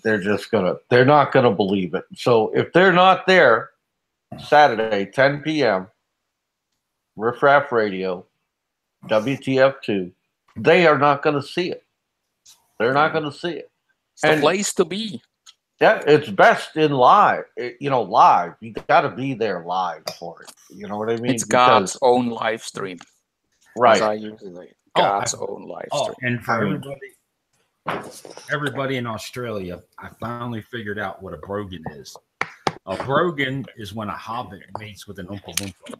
they're not gonna believe it. So if they're not there, Saturday, 10 p.m., Riff Raff Radio, WTF2, they are not gonna see it. They're not gonna see it. It's the place to be. Yeah, it's best in live. Live. You got to be there live for it. You know what I mean? It's God's own live stream, right? As I usually God's own live stream. And for everybody in Australia, I finally figured out what a brogan is. A brogan is when a hobbit mates with an Oompa Loompa.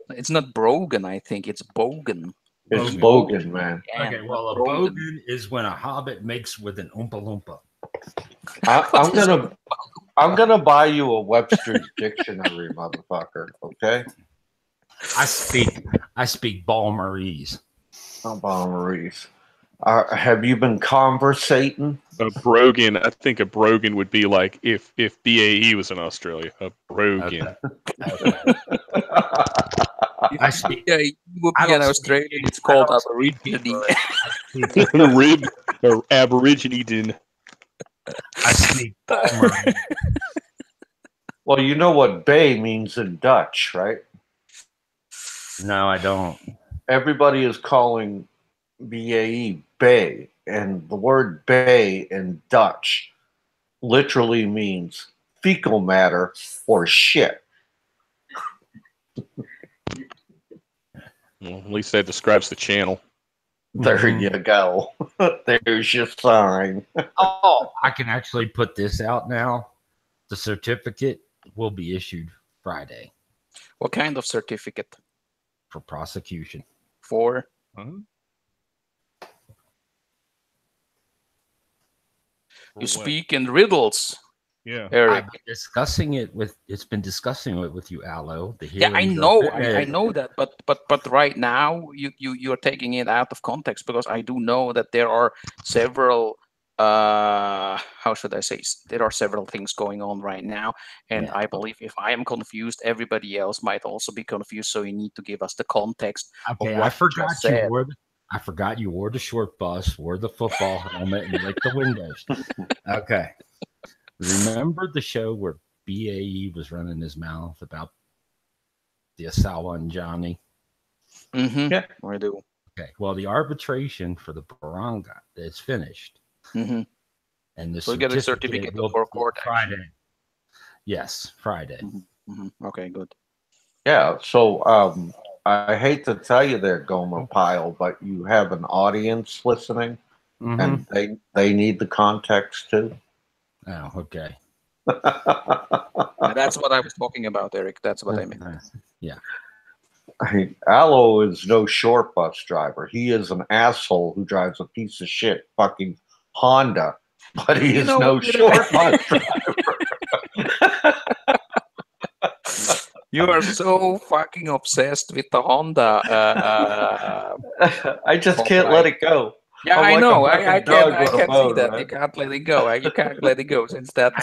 It's not brogan, I think. It's bogan. It's bogan, man. Okay, well, a bogan is when a hobbit makes with an Oompa Loompa. I'm gonna buy you a Webster's dictionary, motherfucker. Okay. I speak Balmarese. Oh, Balmarese. Have you been conversating? A brogan. I think a brogan would be like if BAE was in Australia. A brogan. Okay. I speak. Yeah, you would be in Australia. It's called Aborigine. Rib or Aborigine. I speak Balmarese. Well, you know what bay means in Dutch, right? No, I don't. Everybody is calling BAE bay, and the word bay in Dutch literally means fecal matter or shit. Well, at least that describes the channel. There you go. There's your sign. Oh, I can actually put this out now. The certificate will be issued Friday. What kind of certificate? For prosecution. For? You speak in riddles. Yeah, Eric. I've been discussing it with you, Aloe. Yeah, I know that, but right now you're taking it out of context, because I do know that there are several how should I say, there are several things going on right now, and I believe if I am confused, everybody else might also be confused, so you need to give us the context. Okay, I forgot you wore the short bus, wore the football helmet, and licked the windows. Okay. Remember the show where BAE was running his mouth about the Asawa and Johnny? Yeah, I do. Okay, well, the arbitration for the barangay is finished. And the so get a certificate for court Friday. Yes, Friday. Okay, good. Yeah, so I hate to tell you there, Gomer Pyle, but you have an audience listening, and they need the context too. Oh, okay. That's what I was talking about, Eric. That's what I meant. Yeah. Aloe is no short bus driver. He is an asshole who drives a piece of shit fucking Honda, but he is no short bus driver. You are so fucking obsessed with the Honda. I just can't let it go. Yeah, I'm I like know. a I fucking can. dog I with a can see bone, that. man. You can't let it go. You can't let it go since that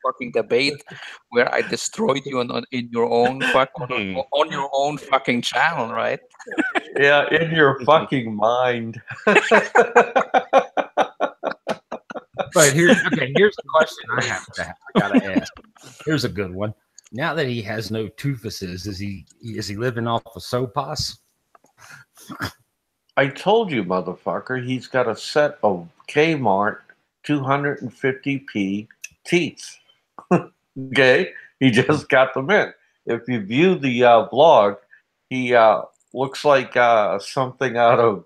fucking debate where I destroyed you in your own on your own fucking channel, right? Yeah, in your fucking mind. But here's the question I gotta ask. Here's a good one. Now that he has no toofuses, is he living off of Sopas? I told you, motherfucker, he's got a set of Kmart 250p teeth. Okay? He just got them in. If you view the blog, he looks like something out of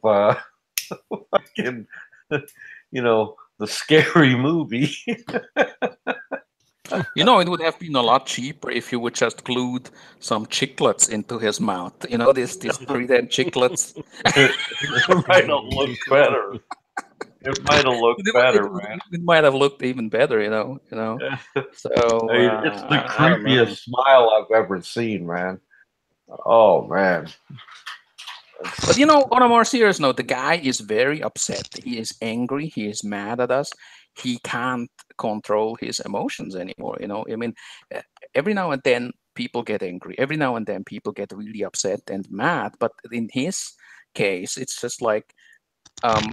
fucking, the scary movie. You know, it would have been a lot cheaper if you would just glued some chiclets into his mouth. You know, these Trident chiclets. It might have looked better. It might have looked better, man. It might have looked even better, you know. So I mean, it's the I don't know. creepiest smile I've ever seen, man. Oh man. But you know, on a more serious note, the guy is very upset. He is angry. He is mad at us. He can't control his emotions anymore. You know, I mean, every now and then people get angry. Every now and then people get really upset and mad. But in his case, it's just like one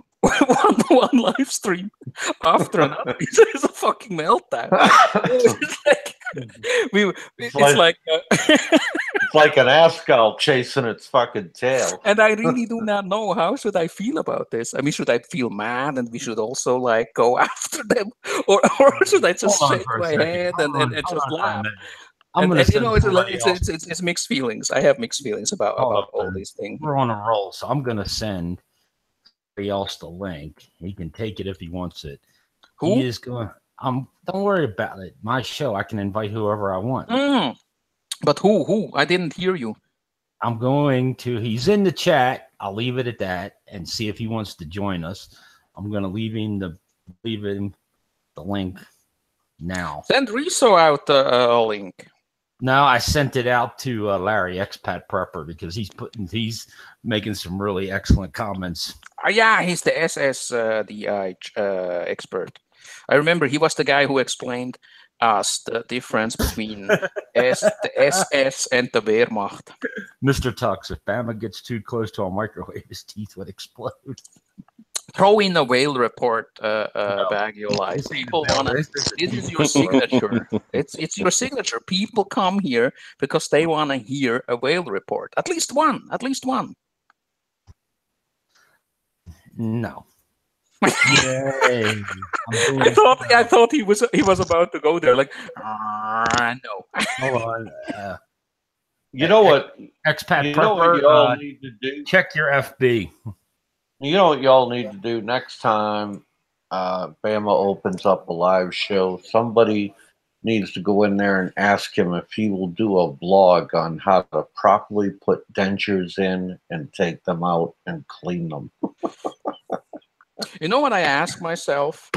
live stream after another. It's a fucking meltdown. It's like It's like an ascot chasing its fucking tail. And I really do not know how should I feel about this. I mean, should I feel mad and we should also like go after them, or should I just shake my head and just laugh? And you know, it's mixed feelings. I have mixed feelings about all these things. We're on a roll, so I'm gonna send somebody else the link. He can take it if he wants it. Who? He is going. Don't worry about it. My show. I can invite whoever I want. But who? I didn't hear you. I'm going to. He's in the chat. I'll leave it at that and see if he wants to join us. I'm going to leave him the link now. Send Riso out a link. No, I sent it out to Larry, Expat Prepper, because he's making some really excellent comments. Yeah, he's the SSDI expert. I remember he was the guy who explained us the difference between the SS and the Wehrmacht. Mr. Tux, if Bama gets too close to a microwave, his teeth would explode. Throw in a whale report, Baguio Live. People want to. This is your signature. It's your signature. People come here because they want to hear a whale report. At least one. No. I thought he was about to go there. Like, no. Hold on. You know what? Expat you know what y'all need to do? Check your FB. You know what y'all need to do next time Bama opens up a live show? Somebody needs to go in there and ask him if he will do a blog on how to properly put dentures in and take them out and clean them. You know what I ask myself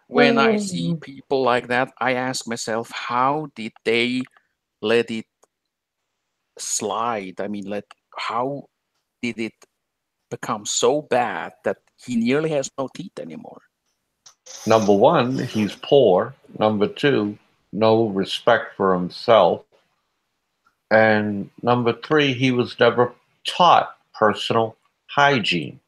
when I see people like that? I ask myself, how did they let it slide? I mean, how did it become so bad that he nearly has no teeth anymore? Number one, he's poor. Number two, no respect for himself. And number three, he was never taught personal hygiene.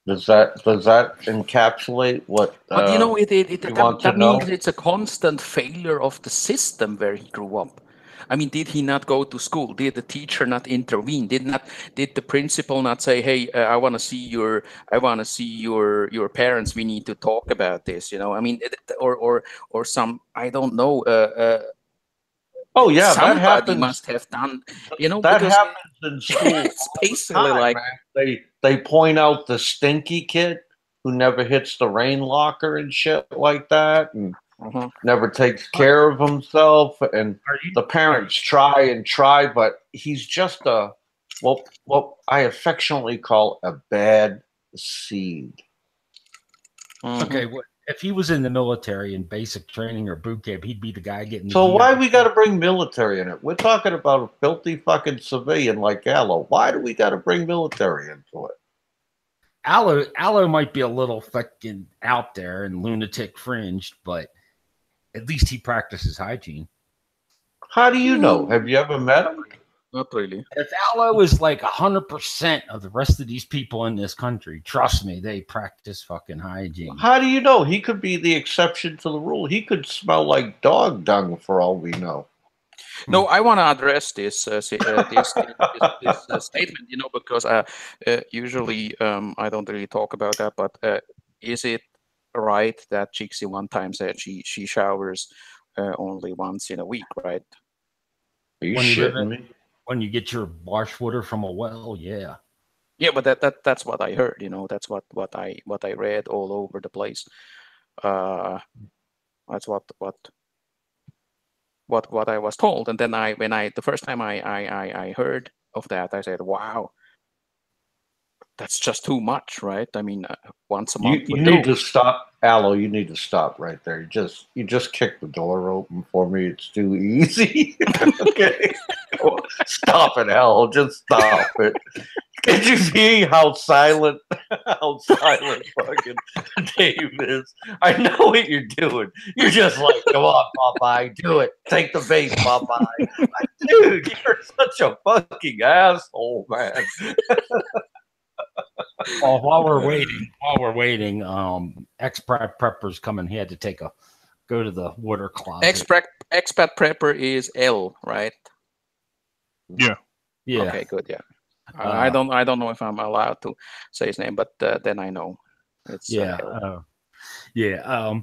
Does that encapsulate what? But you know, that means it's a constant failure of the system where he grew up. I mean, did he not go to school? Did the teacher not intervene? Did the principal not say, "Hey, I want to see your parents. We need to talk about this." You know, I mean, or some, I don't know. Oh yeah, somebody must have done. You know, that happens in school. It's basically like they point out the stinky kid who never hits the rain locker and shit like that, and never takes care of himself. And the parents try, but he's just what I affectionately call a bad seed. Okay, if he was in the military in basic training or boot camp, he'd be the guy getting. So why we got to bring military in it? We're talking about a filthy fucking civilian like Allo. Why do we got to bring military into it? Allo might be a little fucking out there and lunatic fringed, but at least he practices hygiene. How do you know? Have you ever met him? Not really. If Allo is like 100% of the rest of these people in this country, trust me, they practice fucking hygiene. How do you know? He could be the exception to the rule. He could smell like dog dung for all we know. No, I want to address this statement, because usually I don't really talk about that. But is it right that Chixie one time said she showers only once in a week, right? Are you shitting me? When you get your wash water from a well, yeah. Yeah, but that's what I heard. That's what I read all over the place. That's what I was told. And then the first time I heard of that, I said, wow, that's just too much, right? I mean, once a month. You need to stop, Allo. You need to stop right there. You just kicked the door open for me. It's too easy. Okay, stop it, Allo. Just stop it. Can you see how silent fucking Dave is? I know what you're doing. You're just like, come on, Popeye, do it. Take the bait, Popeye. Dude, you're such a fucking asshole, man. Well, while we're waiting, expat prepper's coming. He had to go to the water closet. Expat prepper is L, right? Yeah. Yeah. Okay, good. Yeah. I don't know if I'm allowed to say his name, but then I know it's L. I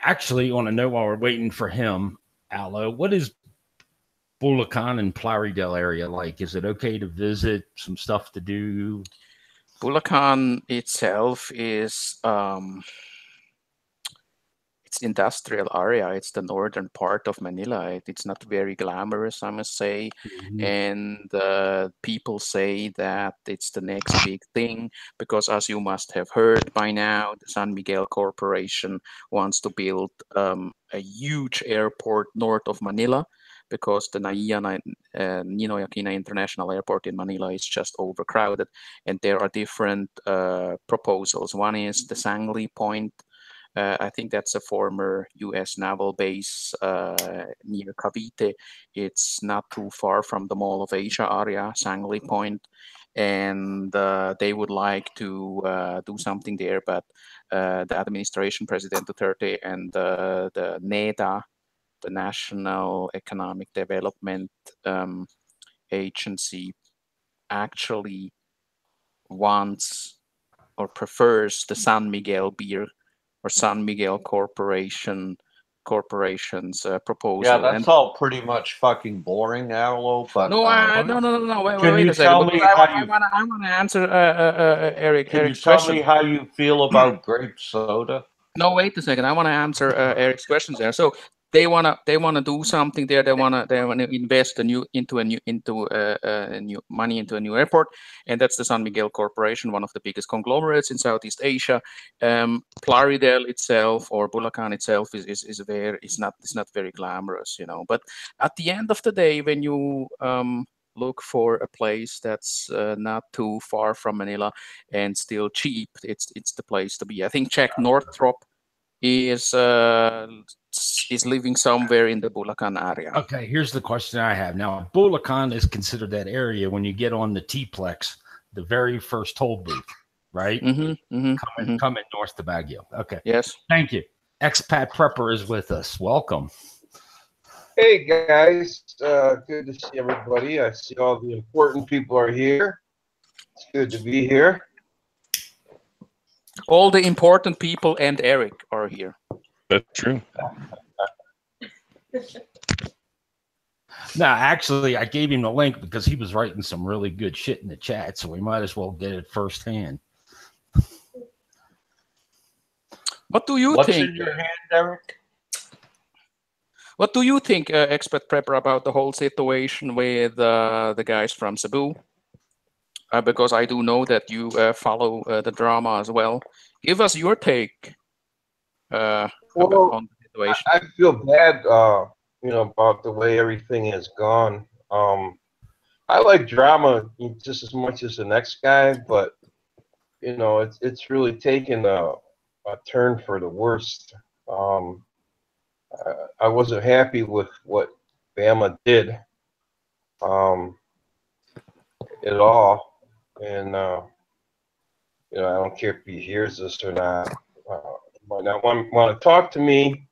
actually want to know, while we're waiting for him, Allo, what is Bulacan and Plaridel area like? Is it okay to visit? Some stuff to do? Bulacan itself is it's industrial area. It's the northern part of Manila. It's not very glamorous, I must say. Mm-hmm. And people say that it's the next big thing because, as you must have heard by now, the San Miguel Corporation wants to build a huge airport north of Manila, because the Ninoy Aquino International Airport in Manila is just overcrowded. And there are different proposals. One is the Sangli Point. I think that's a former U.S. naval base near Cavite. It's not too far from the Mall of Asia area, Sangli Point. And they would like to do something there, but the administration, President Duterte, and the NEDA, the National Economic Development Agency, actually wants or prefers the San Miguel beer or San Miguel Corporation's proposal. Yeah, that's all pretty much fucking boring, Allo. But no. Wait a second. Tell me I want to answer Eric's question. Can you tell me how you feel about grape soda? No, wait a second. I want to answer Eric's questions there. So they wanna do something there. They wanna invest into new money into a new airport, and that's the San Miguel Corporation, one of the biggest conglomerates in Southeast Asia. Plaridel itself, or Bulacan itself, is not very glamorous, But at the end of the day, when you look for a place that's not too far from Manila and still cheap, it's the place to be. I think Jack Northrop is living somewhere in the Bulacan area. Okay, here's the question I have. Now, Bulacan is considered that area when you get on the T-Plex, the very first toll booth, right? Coming north to Baguio. Okay. Yes. Thank you. Expat Prepper is with us. Welcome. Hey, guys. Good to see everybody. I see all the important people are here. It's good to be here. All the important people and Eric are here. That's true. No, actually, I gave him the link because he was writing some really good shit in the chat, so we might as well get it firsthand. What do you think? What's in your hand, Eric? What do you think, Expat Prepper, about the whole situation with the guys from Cebu? Because I do know that you follow the drama as well. Give us your take. on the situation? I feel bad, about the way everything has gone. I like drama just as much as the next guy, but it's really taken a turn for the worst. I wasn't happy with what Bama did at all, and I don't care if he hears this or not. He might not want to talk to me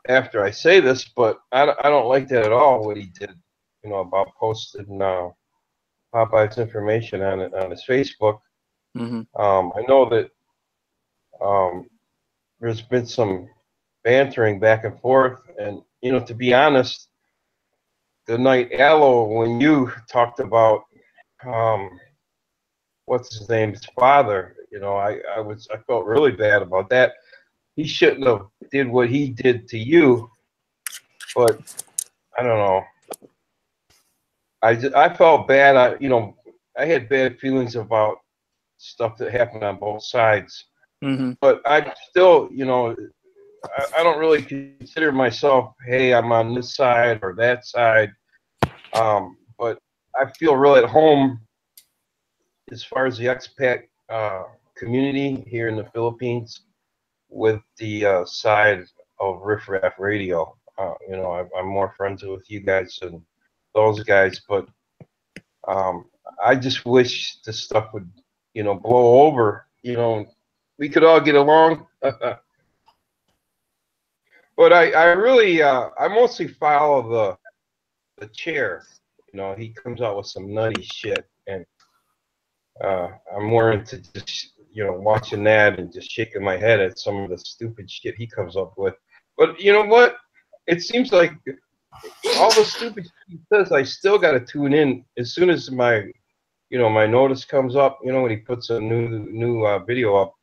after I say this, but I don't like that at all. What he did, about posting Popeye's information on his Facebook. Mm-hmm. I know that there's been some bantering back and forth, and to be honest, the night Aloe, when you talked about what's his name's father, I felt really bad about that. He shouldn't have did what he did to you, but I don't know. I felt bad. I had bad feelings about stuff that happened on both sides. Mm-hmm. But I still, I don't really consider myself, hey, I'm on this side or that side. But I feel real at home as far as the expat community here in the Philippines with the side of Riff Raff Radio. I'm more friends with you guys than those guys, but I just wish this stuff would, blow over. We could all get along. But I really, I mostly follow the chair. He comes out with some nutty shit, and I'm more into just, watching that and just shaking my head at some of the stupid shit he comes up with. But you know what? It seems like all the stupid shit he says, I still got to tune in as soon as my notice comes up. When he puts a new video up,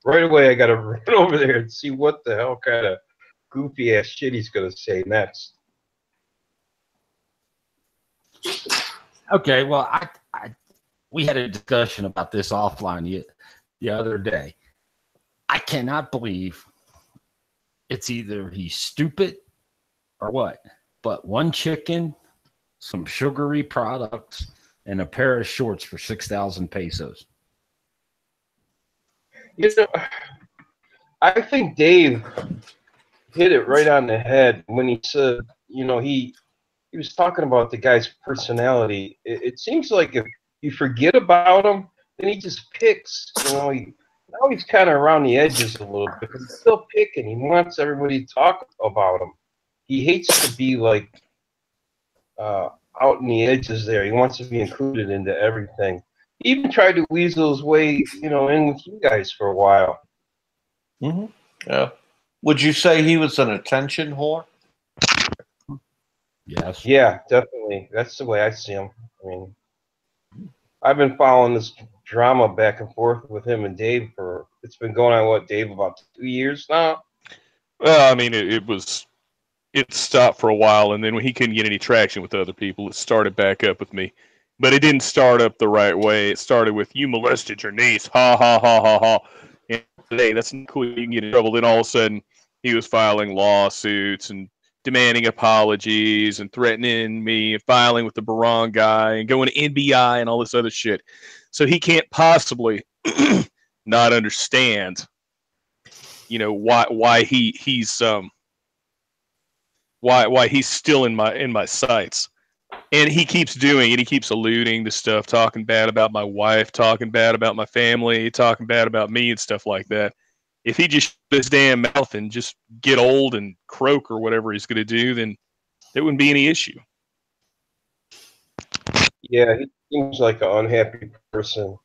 right away I got to run over there and see what the hell kind of goofy ass shit he's gonna say next. Okay, well, we had a discussion about this offline the other day. I cannot believe it's either he's stupid or what, but one chicken, some sugary products, and a pair of shorts for 6,000 pesos. I think Dave hit it right on the head when he said, he was talking about the guy's personality. It seems like if you forget about him, then he just picks. Now he's kind of around the edges a little bit, but he's still picking. He wants everybody to talk about him. He hates to be like out in the edges there. He wants to be included into everything. He even tried to weasel his way, in with you guys for a while. Mm-hmm. Yeah. Would you say he was an attention whore? Yes. Yeah, definitely. That's the way I see him. I mean, I've been following this drama back and forth with him and Dave it's been going on, Dave, about 2 years now? Well, I mean, it stopped for a while, and then when he couldn't get any traction with other people, it started back up with me. But it didn't start up the right way. It started with, you molested your niece, ha, ha, ha, ha, ha. And today, that's not cool, you can get in trouble. Then all of a sudden, he was filing lawsuits and demanding apologies and threatening me and filing with the barangay and going to NBI and all this other shit. So he can't possibly not understand, why he's why he's still in my sights. And he keeps doing it. He keeps alluding to stuff, talking bad about my wife, talking bad about my family, talking bad about me and stuff like that. If he just shut his damn mouth and just get old and croak or whatever he's going to do, then there wouldn't be any issue. Yeah, he seems like an unhappy person.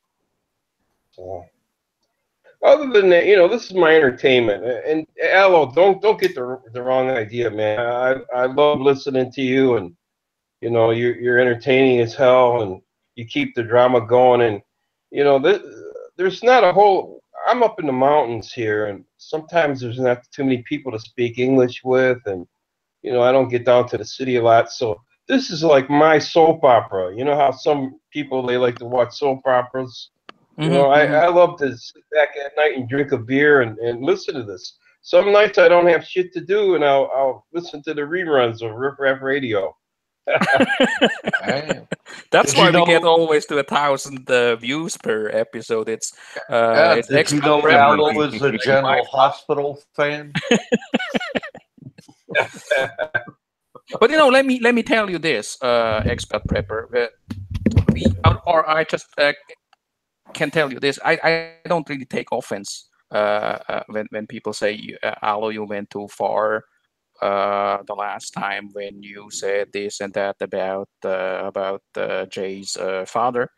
So, other than that, this is my entertainment. And Aloe, don't get the wrong idea, man. I love listening to you, and you're entertaining as hell, and you keep the drama going. And there's not a whole. I'm up in the mountains here, and sometimes there's not too many people to speak English with, and I don't get down to the city a lot. So this is like my soap opera. You know how some people, they like to watch soap operas. I love to sit back at night and drink a beer and listen to this. some nights I don't have shit to do, and I'll listen to the reruns of Riff Raff Radio. That's why we get always to 1,000 views per episode. It's did you know Allo is a General Hospital fan? But let me tell you this, Expat Prepper. Or I just can tell you this. I don't really take offense when people say, Allo, you went too far the last time when you said this and that about Jay's father.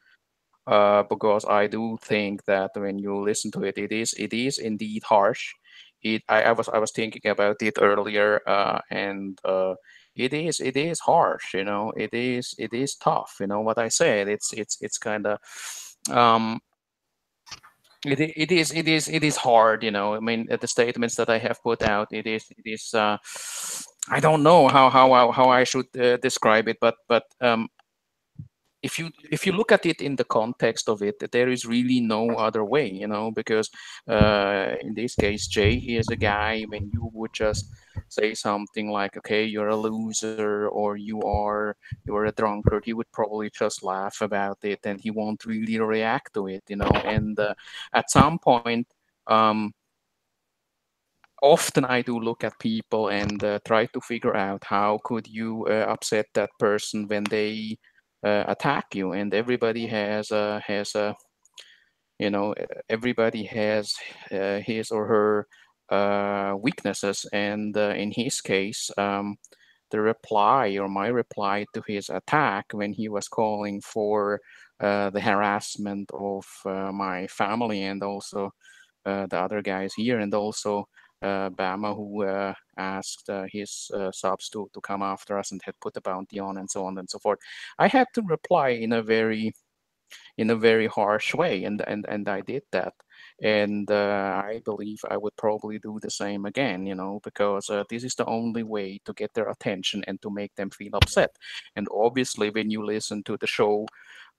Because I do think that when you listen to it, it is indeed harsh. I was thinking about it earlier, and it is harsh. It is tough. What I said. It's kind of it is hard. I mean, the statements that I have put out. It is. I don't know how I should describe it, but if you look at it in the context of it, there is really no other way, because in this case, Jay is a guy. When you would just say something like, "Okay, you're a loser," or "you're a drunkard," he would probably just laugh about it, and he won't really react to it, And at some point, often I do look at people and try to figure out how could you upset that person when they attack you, and everybody has everybody has his or her weaknesses, and in his case, the reply or my reply to his attack when he was calling for the harassment of my family and also the other guys here, and also Bama, who asked his subs to come after us and had put a bounty on, and so on and so forth. I had to reply in a very harsh way, and I did that, and I believe I would probably do the same again, because this is the only way to get their attention and to make them feel upset. And obviously, when you listen to the show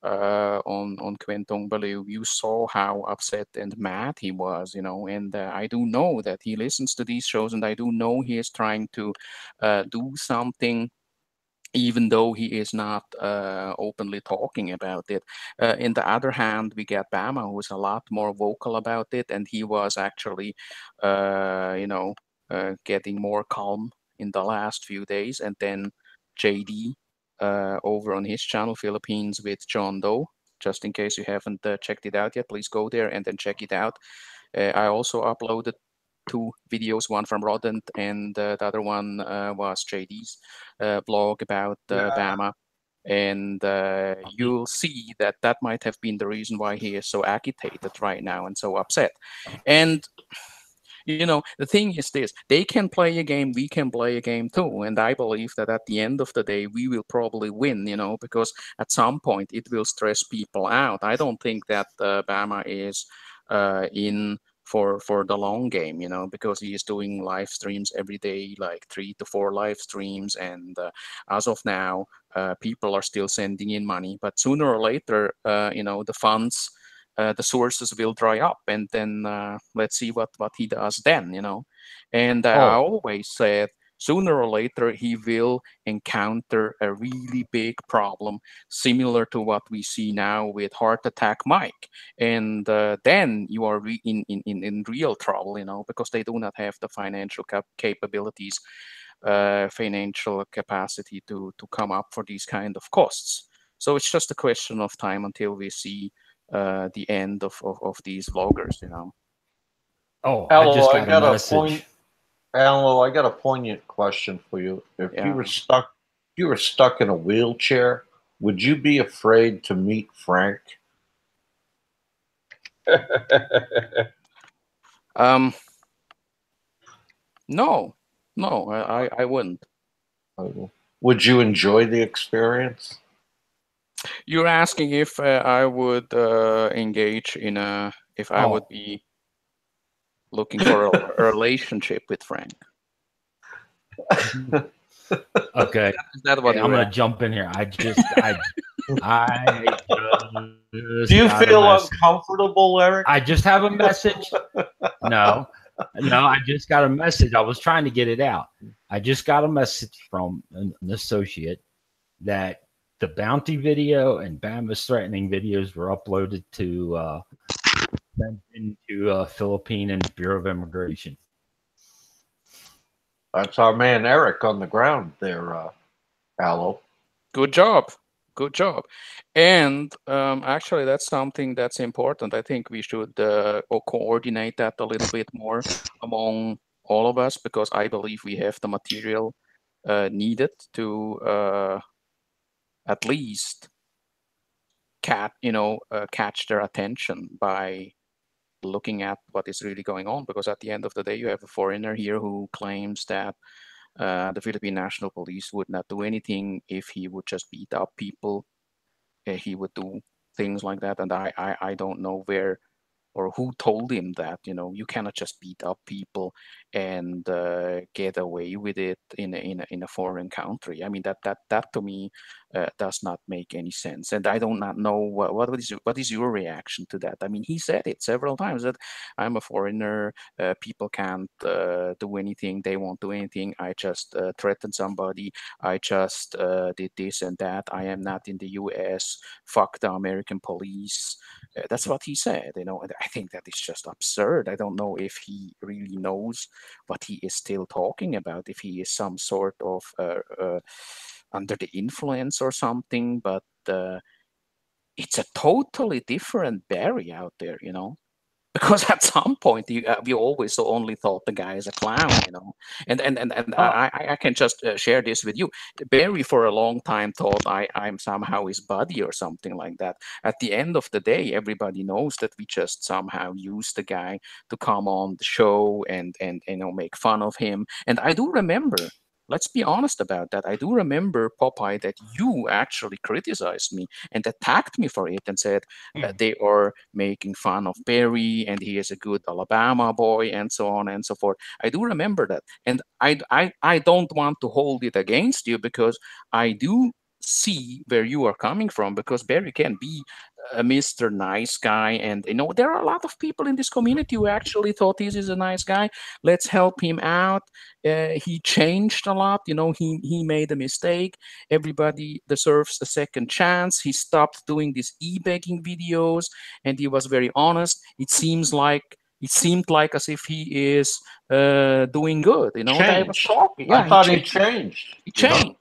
on Kwentong Baliw, you saw how upset and mad he was, and I do know that he listens to these shows, and I do know he is trying to do something, even though he is not openly talking about it. In the other hand, we get Bama, who's a lot more vocal about it, and he was actually, getting more calm in the last few days. And then JD, over on his channel, Philippines with John Doe. Just in case you haven't checked it out yet, please go there and then check it out. I also uploaded 2 videos, one from Rodent, and the other one was JD's blog about Bama. And you'll see that might have been the reason why he is so agitated right now and so upset. And the thing is this: they can play a game, we can play a game too. And I believe that at the end of the day, we will probably win, because at some point it will stress people out. I don't think that Bama is in for the long game, because he is doing live streams every day, like 3 to 4 live streams. And as of now, people are still sending in money. But sooner or later, the funds, the sources will dry up, and then let's see what he does then, And I always said sooner or later he will encounter a really big problem, similar to what we see now with Heart Attack Mike. And then you are in real trouble, because they do not have the financial capabilities, financial capacity to come up for these kind of costs. So it's just a question of time until we see the end of these vloggers, Oh, Allo, I just got a message. Allo, I got a poignant question for you. If you were stuck in a wheelchair, would you be afraid to meet Frank? No, I wouldn't. Would you enjoy the experience? You're asking if I would engage in if I would be looking for a relationship with Frank. Okay. Is that what I'm gonna jump in here. I just Do you feel uncomfortable, Eric? I just have a message. No. No, I just got a message. I was trying to get it out. I just got a message from an associate that the bounty video and Bama's threatening videos were uploaded to sent into Philippine and Bureau of Immigration. That's our man Eric on the ground there, Aloe. Good job. Good job. And actually, that's something that's important. I think we should coordinate that a little bit more among all of us, because I believe we have the material needed to at least catch their attention by looking at what is really going on. Because at the end of the day, you have a foreigner here who claims that the Philippine National Police would not do anything if he would just beat up people. He would do things like that, and I don't know where or who told him that you cannot just beat up people and get away with it in a foreign country. I mean, that to me does not make any sense, and I do not know what is your reaction to that. I mean, he said it several times that I'm a foreigner, people can't do anything, they won't do anything, I just threatened somebody, I just did this and that, I am not in the US, fuck the American police. That's what he said, and I think that is just absurd. I don't know if he really knows what he is still talking about, if he is some sort of under the influence or something, but it's a totally different Barry out there, because at some point we always only thought the guy is a clown, and I can just share this with you. Barry for a long time thought I'm somehow his buddy or something like that. At the end of the day, everybody knows that we just somehow used the guy to come on the show and make fun of him. And I do remember, let's be honest about that, I do remember, Popeye, that you actually criticized me and attacked me for it and said they are making fun of Barry and he is a good Alabama boy and so on and so forth. I do remember that. And I don't want to hold it against you, because I do see where you are coming from, because Barry can be a Mr. Nice Guy, and there are a lot of people in this community who actually thought this is a nice guy. Let's help him out. He changed a lot. He made a mistake. Everybody deserves a second chance. He stopped doing these e-begging videos, and he was very honest. It seemed like as if he is doing good. I was Changed. talking. Yeah, I thought he changed. He changed.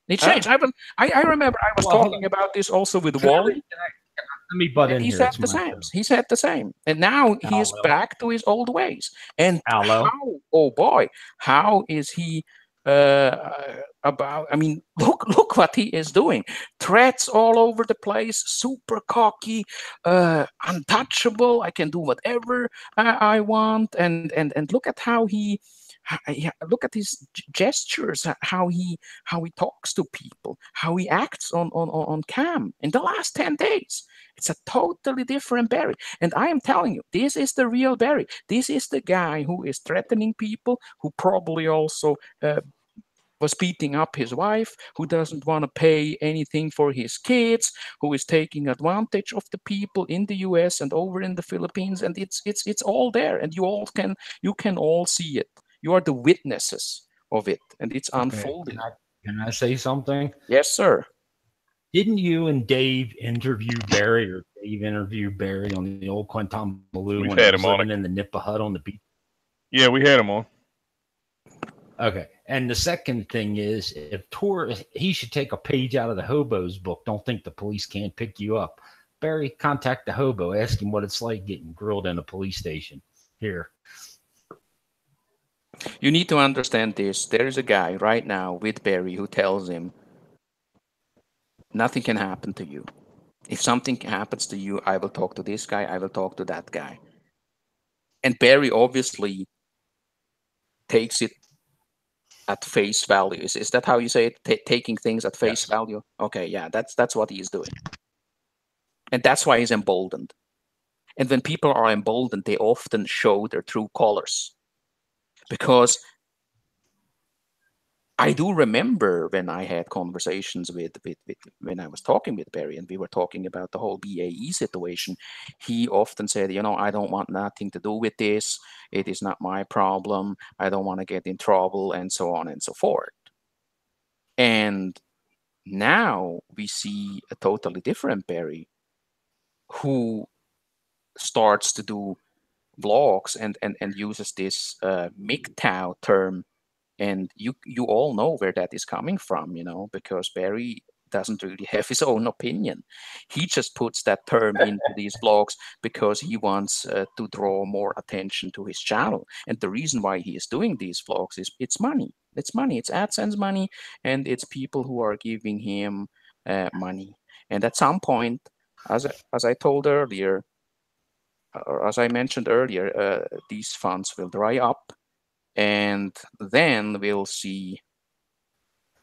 It changed. I remember I was talking about this also with Wally. Let me butt in he here. said the same. He said the same, and now he is back to his old ways. And oh boy, how is he about? I mean, look what he is doing. Threats all over the place. Super cocky, untouchable. I can do whatever I want. And look at how he. Look at his gestures, how he talks to people, how he acts on cam in the last 10 days. It's a totally different Barry. And I am telling you, this is the real Barry. This is the guy who is threatening people, who probably also was beating up his wife, who doesn't want to pay anything for his kids, who is taking advantage of the people in the US and over in the Philippines. And it's all there. And you can all see it. You are the witnesses of it. And it's unfolding. Can I say something? Yes, sir. Didn't you and Dave interview Barry, or Dave interview Barry on the old Quantum Baloo when he was living in the Nipah hut on the beach? Yeah, we had him on. Okay. And the second thing is, if he should take a page out of the hobo's book. Don't think the police can't pick you up. Barry, contact the hobo. Ask him what it's like getting grilled in a police station. Here. You need to understand this. There is a guy right now with Barry who tells him, nothing can happen to you. If something happens to you, I will talk to this guy, I will talk to that guy. And Barry obviously takes it at face value. Is that how you say it? Taking things at face value? Okay, yeah, that's what he's doing. And that's why he's emboldened. And when people are emboldened, they often show their true colors. Because I do remember when I had conversations with when I was talking with Barry and we were talking about the whole BAE situation. He often said, I don't want nothing to do with this. It is not my problem. I don't want to get in trouble, and so on and so forth. And now we see a totally different Barry who starts to do vlogs and uses this MGTOW term, and you all know where that is coming from, because Barry doesn't really have his own opinion. He just puts that term into these vlogs because he wants to draw more attention to his channel. And the reason why he is doing these vlogs is it's money. It's money. It's AdSense money, and it's people who are giving him money. And at some point, as I told earlier, or as I mentioned earlier, these funds will dry up, and then we'll see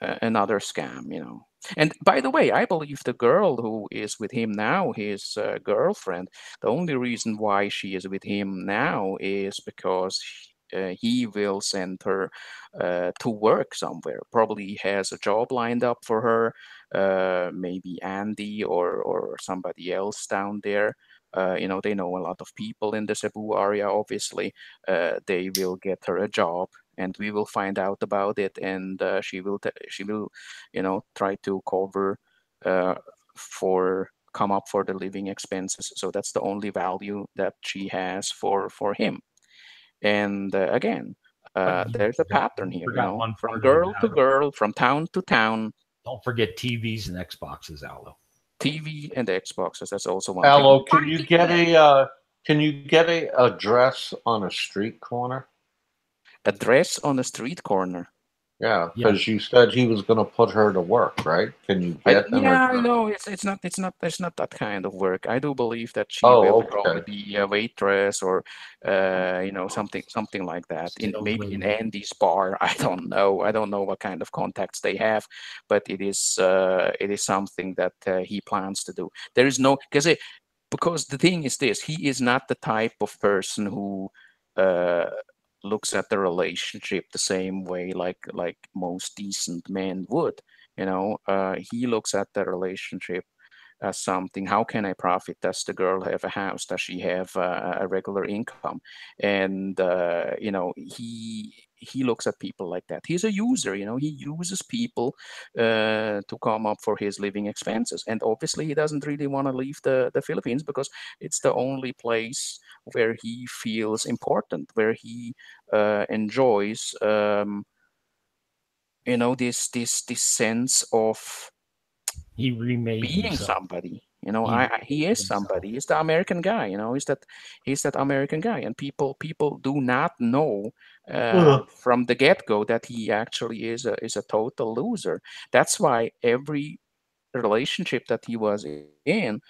another scam. And by the way, I believe the girl who is with him now, his girlfriend, the only reason why she is with him now is because he will send her to work somewhere. Probably has a job lined up for her, maybe Andy or somebody else down there. They know a lot of people in the Cebu area, obviously. They will get her a job, and we will find out about it, and she will try to cover for come up for the living expenses. So that's the only value that she has for him. And again, there's a pattern here, Forgot one from part of girl to it. girl, from town to town. Don't forget TVs and Xboxes, Aldo. TV and Xboxes. That's also one thing. Allo, can you get a address on a street corner? Address on a street corner. Yeah, because you said he was going to put her to work, right? Can you get an Yeah, I address? know it's not that kind of work. I do believe that she will Oh, probably okay. be a waitress or something like that. Maybe in Andy's bar. I don't know what kind of contacts they have, but it is something that he plans to do. There is no because the thing is this: he is not the type of person who uh, looks at the relationship the same way like most decent men would. He looks at the relationship as something. How can I profit? Does the girl have a house? Does she have a regular income? And he looks at people like that. He's a user. He uses people to come up for his living expenses. And obviously, he doesn't really want to leave the Philippines because it's the only place where he feels important, where he enjoys. This sense of He remade being himself. somebody. He is somebody. He's the American guy. He's that American guy, and people do not know from the get-go that he actually is a total loser. That's why every relationship that he was in,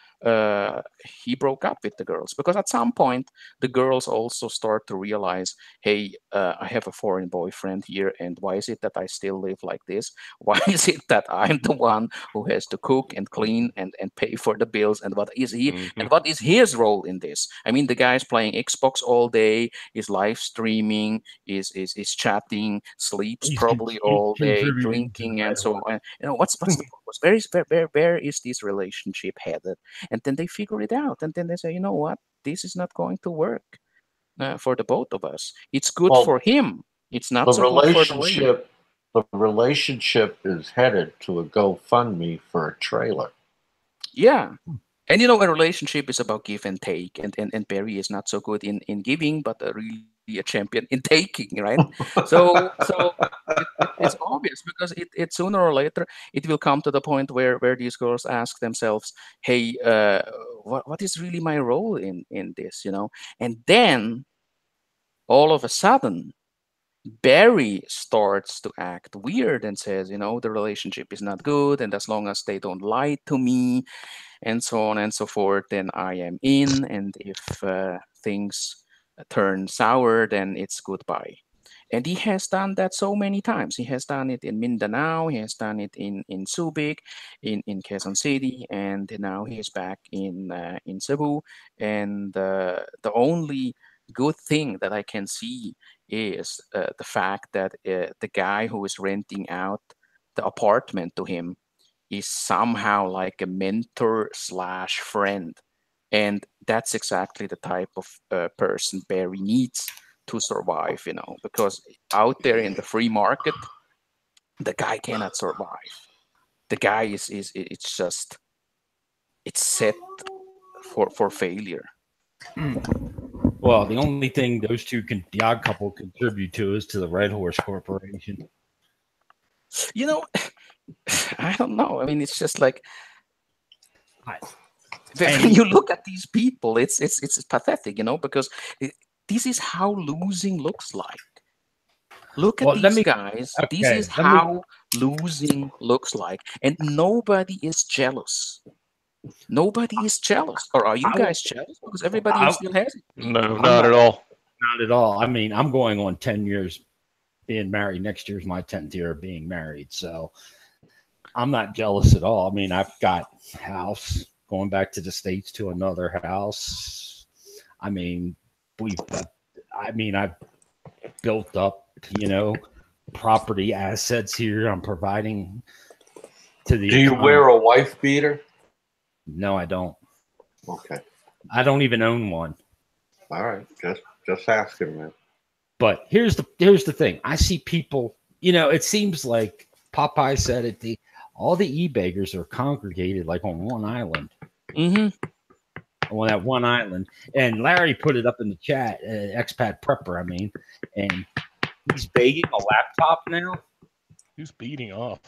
he broke up with the girls, because at some point the girls also start to realize, hey, I have a foreign boyfriend here, and why is it that I still live like this? Why is it that I'm the one who has to cook and clean and pay for the bills? And what is his role in this? I mean, the guy's playing Xbox all day, is live streaming, is chatting, sleeps probably all day, drinking, and so on. What's the purpose? Where is this relationship headed? And then they figure it out, and then they say, you know what, this is not going to work for the both of us. It's good for Well, him. It's not the so good for the lady. relationship is headed to a GoFundMe for a trailer. Yeah. And a relationship is about give and take, and Barry is not so good in giving, but really a champion in taking, right? So it's obvious, because it sooner or later it will come to the point where these girls ask themselves, hey, what is really my role in this? And then all of a sudden Barry starts to act weird and says, the relationship is not good, and as long as they don't lie to me, and so on and so forth, then I am in. And if things turn sour, then it's goodbye. And he has done that so many times. He has done it in Mindanao, he has done it in Subic, in Quezon City, and now he is back in Cebu. And the only good thing that I can see is the fact that the guy who is renting out the apartment to him is somehow like a mentor slash friend. And that's exactly the type of person Barry needs to survive, because out there in the free market, the guy cannot survive. The guy it's set for failure. Well, the only thing those two the odd couple contribute to is to the Red Horse Corporation. I don't know. I mean, it's just like when you look at these people, it's pathetic, because this is how losing looks like. Look at these guys. Okay, this is how losing looks like, and nobody is jealous. Nobody is jealous. Or are you guys jealous? Because everybody else still has it. No, not at all. Not at all. I mean, I'm going on 10 years being married. Next year's my 10th year of being married. So I'm not jealous at all. I mean, I've got a house, going back to the States to another house. I mean, I've built up, property assets here. I'm providing to the. Do you wear a wife beater? No, I don't. Okay. I don't even own one. All right, just asking, man. But here's the thing. I see people. It seems like Popeye said it. All the e-beggars are congregated like on one island. Mm-hmm. On that one island, and Larry put it up in the chat. Expat prepper, I mean, and he's begging a laptop now. Who's beating off?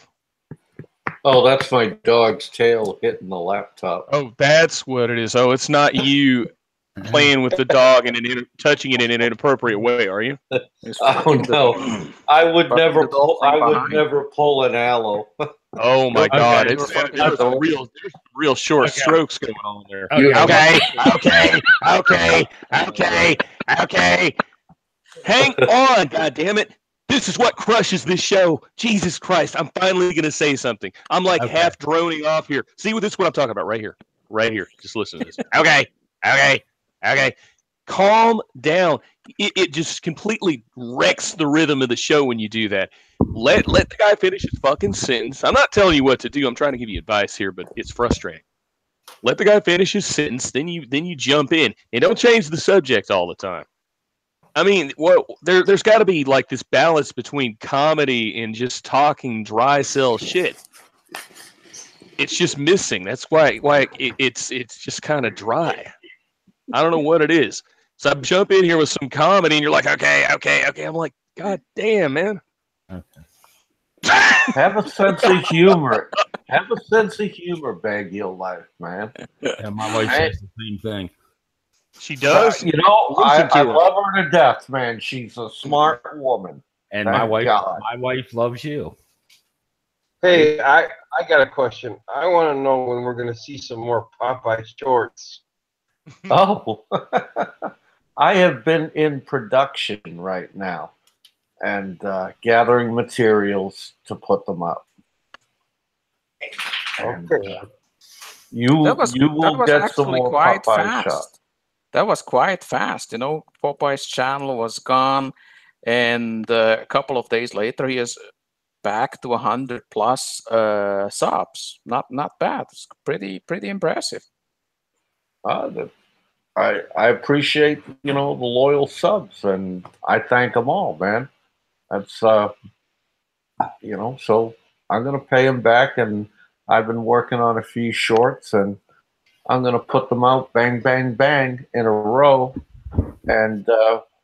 Oh, that's my dog's tail hitting the laptop. Oh, that's what it is. Oh, it's not you playing with the dog and touching it in an inappropriate way, are you? Oh no, I would never pull an aloe. Oh my God! There's real short strokes going on there. Okay. Hang on, God damn it! This is what crushes this show. Jesus Christ! I'm finally gonna say something. I'm like half droning off here. See what I'm talking about right here. Just listen to this. Okay. Calm down. It just completely wrecks the rhythm of the show when you do that. Let the guy finish his fucking sentence. I'm not telling you what to do. I'm trying to give you advice here, but it's frustrating. Let the guy finish his sentence, then you jump in, and don't change the subject all the time. I mean, there's got to be like this balance between comedy and just talking dry cell shit. It's just missing. That's why it's just kind of dry. I don't know what it is. So I jump in here with some comedy, and you're like, okay. I'm like, God damn, man. Okay. Have a sense of humor. Have a sense of humor, Baguio life, man. Yeah, my wife says the same thing. She does. I love her to death, man. She's a smart woman. And my wife loves you. Hey, I got a question. I want to know when we're going to see some more Popeye shorts. Oh, I have been in production right now and gathering materials to put them up. And, okay. You will get some more Popeye shots. That was quite fast. Popeye's channel was gone, and a couple of days later, he is back to 100+ subs. Not bad. It's pretty impressive. I appreciate the loyal subs, and I thank them all, man. That's so I'm gonna pay them back, and I've been working on a few shorts, and I'm gonna put them out bang bang bang in a row, and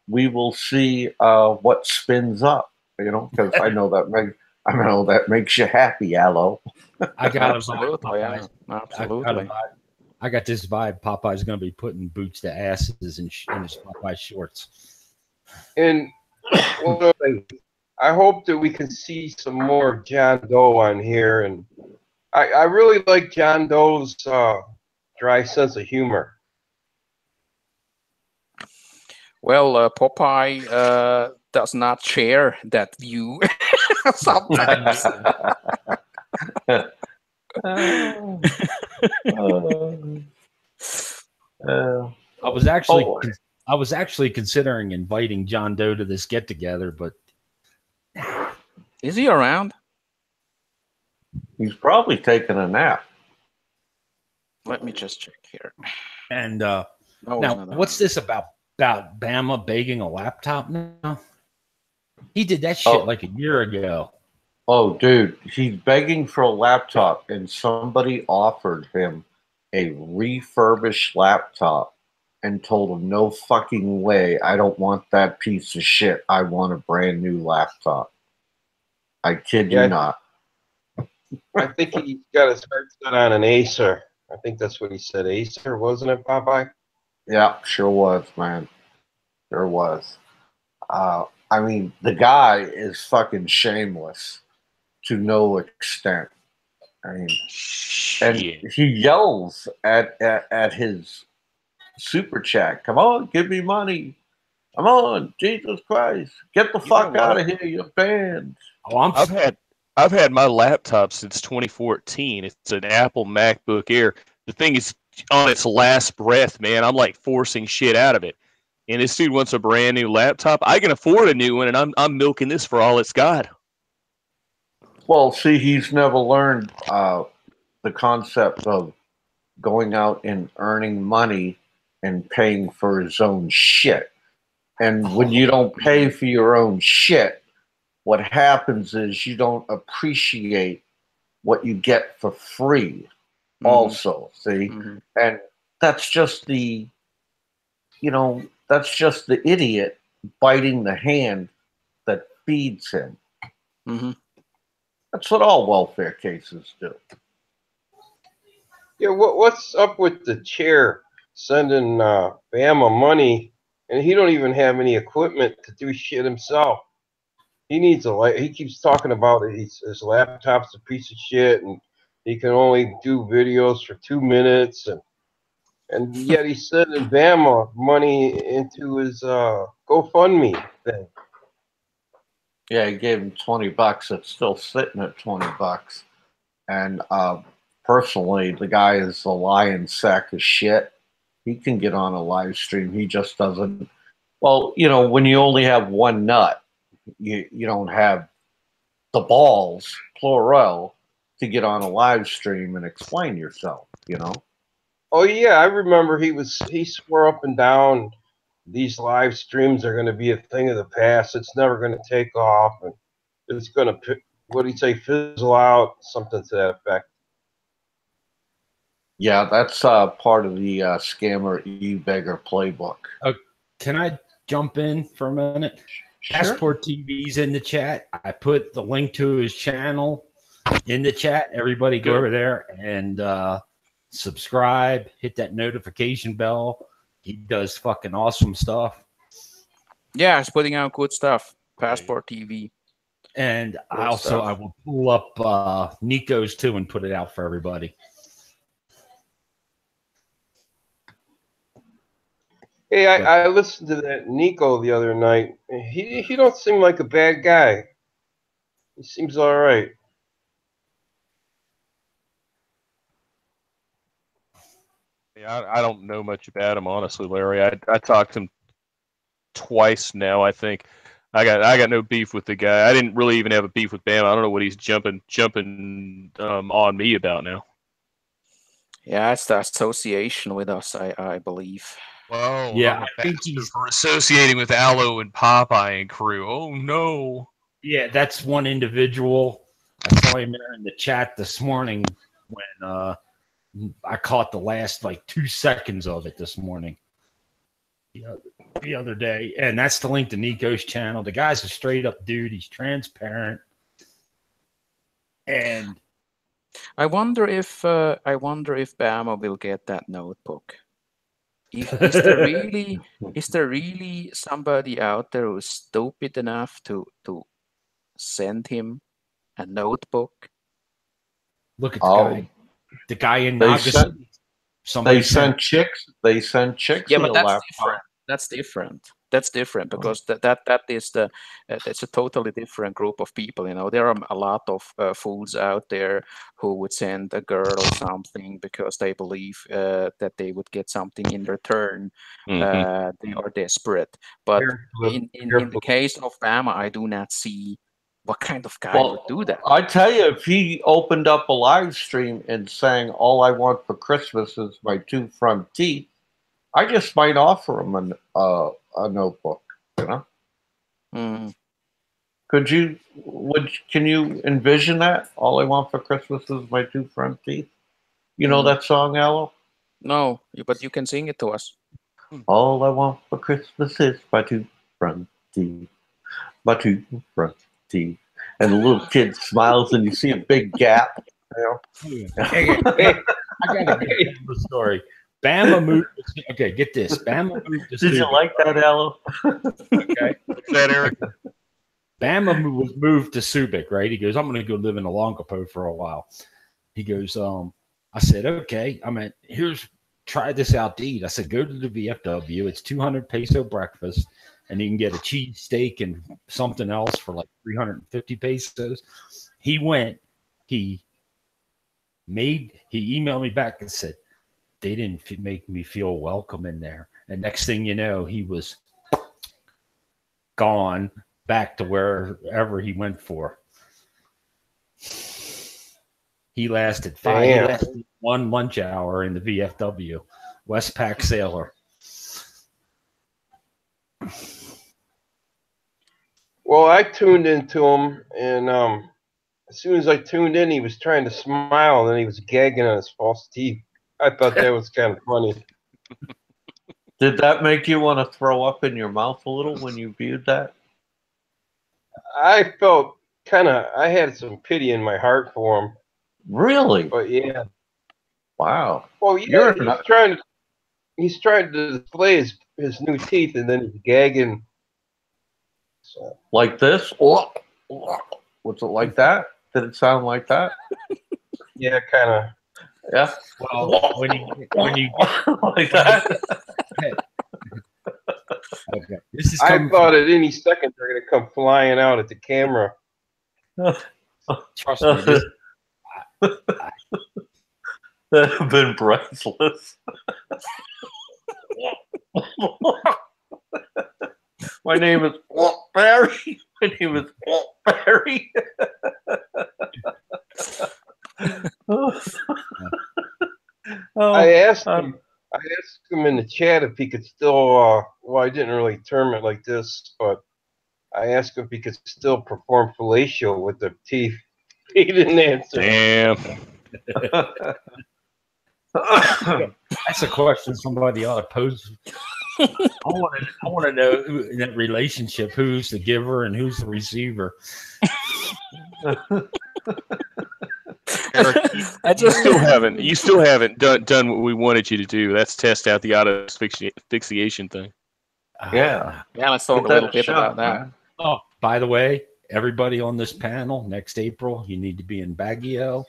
we will see what spins up. Because I know that makes you happy, Aloe. I got absolutely. I got this vibe. Popeye's going to be putting boots to asses in his Popeye shorts. And I hope that we can see some more John Doe on here. And I really like John Doe's dry sense of humor. Well, Popeye does not share that view sometimes. I was actually I was actually considering inviting John Doe to this get together, but is he around? He's probably taking a nap. Let me just check here. And No, now, what's this about Bama begging a laptop now? He did that shit like a year ago. Oh, dude, he's begging for a laptop, and somebody offered him a refurbished laptop and told him, no fucking way, I don't want that piece of shit. I want a brand new laptop. I kid you not. I think he got his heart set on an Acer. I think that's what he said. Acer, wasn't it, Popeye? Yeah, sure was, man. Sure was. I mean, the guy is fucking shameless to no extent. I mean, and he yells at his super chat, "Come on, give me money! Come on, Jesus Christ, get the fuck out of here! You're banned." Oh, I've had my laptop since 2014. It's an Apple MacBook Air. The thing is on its last breath, man. I'm like forcing shit out of it. And this dude wants a brand new laptop. I can afford a new one, and I'm milking this for all it's got. Well, see, he's never learned the concept of going out and earning money and paying for his own shit. And when you don't pay for your own shit, what happens is you don't appreciate what you get for free also, see? And that's just the, that's just the idiot biting the hand that feeds him. That's what all welfare cases do. Yeah, what's up with the chair sending Bama money, and he don't even have any equipment to do shit himself? He needs he keeps talking about it. His laptop's a piece of shit, and he can only do videos for 2 minutes, and yet he's sending Bama money into his GoFundMe thing. Yeah, he gave him $20. It's still sitting at $20. And personally, the guy is a lying sack of shit. He can get on a live stream. He just doesn't. Well, when you only have one nut, you don't have the balls, plural, to get on a live stream and explain yourself, Oh yeah, I remember he swore up and down these live streams are going to be a thing of the past. It's never going to take off, and it's going to, what did he say, fizzle out, something to that effect. Yeah, that's part of the scammer e-beggar playbook. Can I jump in for a minute? Sure. Passport TV's in the chat. I put the link to his channel in the chat. Everybody go over there and subscribe, hit that notification bell. He does fucking awesome stuff. Yeah, he's putting out good stuff. Passport TV. And I will pull up Nico's too and put it out for everybody. Hey, I listened to that Nico the other night. He don't seem like a bad guy. He seems all right. Yeah, I don't know much about him, honestly, Larry. I talked to him twice now, I think. I got no beef with the guy. I didn't really even have a beef with Bam. I don't know what he's jumping on me about now. Yeah, it's the association with us, I believe. Well, yeah, I think he's for associating with Aloe and Popeye and crew. Oh no. Yeah, that's one individual. I saw him there in the chat this morning when I caught the last 2 seconds of it this morning. The other day, and that's the link to Nico's channel. The guy's a straight up dude. He's transparent, and I wonder if Bama will get that notebook. Is there really somebody out there who's stupid enough to send him a notebook? Look at the guy. The guy in Nagasaki. They send chicks. They send chicks. Yeah, with but a that's laptop. different. That's different. That's different because that is that's a totally different group of people. You know, there are a lot of fools out there who would send a girl something because they believe that they would get something in return. They are desperate. But in the case of Bama, I do not see what kind of guy would do that. I tell you, if he opened up a live stream and sang "All I Want for Christmas Is My Two Front Teeth," I just might offer him a notebook. You know? Could you? Can you envision that? All I want for Christmas is my two front teeth. You know that song, Aloe? No, but you can sing it to us. All I want for Christmas is my two front teeth, my two front teeth. And the little kid smiles, and you see a big gap. You know? I got to get the story. Bama moved. Okay, get this. Bama moved to Did you like that, Aloe? Okay. What's that, Eric? Bama was moved to Subic, right? He goes, I'm going to go live in Olongapo for a while. He goes, I said, okay. I mean, try this out to eat. I said, go to the VFW. It's 200 peso breakfast, and you can get a cheese steak and something else for like 350 pesos. He went, he emailed me back and said, they didn't make me feel welcome in there. And next thing you know, he was gone back to wherever he went for. He lasted one lunch hour in the VFW, Westpac Sailor. Well, I tuned into him, and as soon as I tuned in, he was trying to smile, and then he was gagging on his false teeth. I thought that was kind of funny. Did that make you want to throw up in your mouth a little when you viewed that? I felt I had some pity in my heart for him. Really? But yeah. Wow. Well, yeah, he's trying to display his new teeth, and then he's gagging. So. Like this? Was it like that? Did it sound like that? Yeah, kind of. Yeah. Well, when you like that. Okay. I thought at any second they're gonna come flying out at the camera. Trust me, that have been priceless. My name is Barry. My name is Barry. I asked him in the chat if he could still. Well, I didn't really term it like this, but I asked him if he could still perform fellatio with the teeth. He didn't answer. Damn. That's a question somebody ought to pose. I want to know who in that relationship, who's the giver and who's the receiver. Eric, you still haven't done what we wanted you to do. That's test out the auto asphyxiation thing. Yeah. Let's talk a little bit about that. Man. Oh, by the way, everybody on this panel next April, you need to be in Baguio.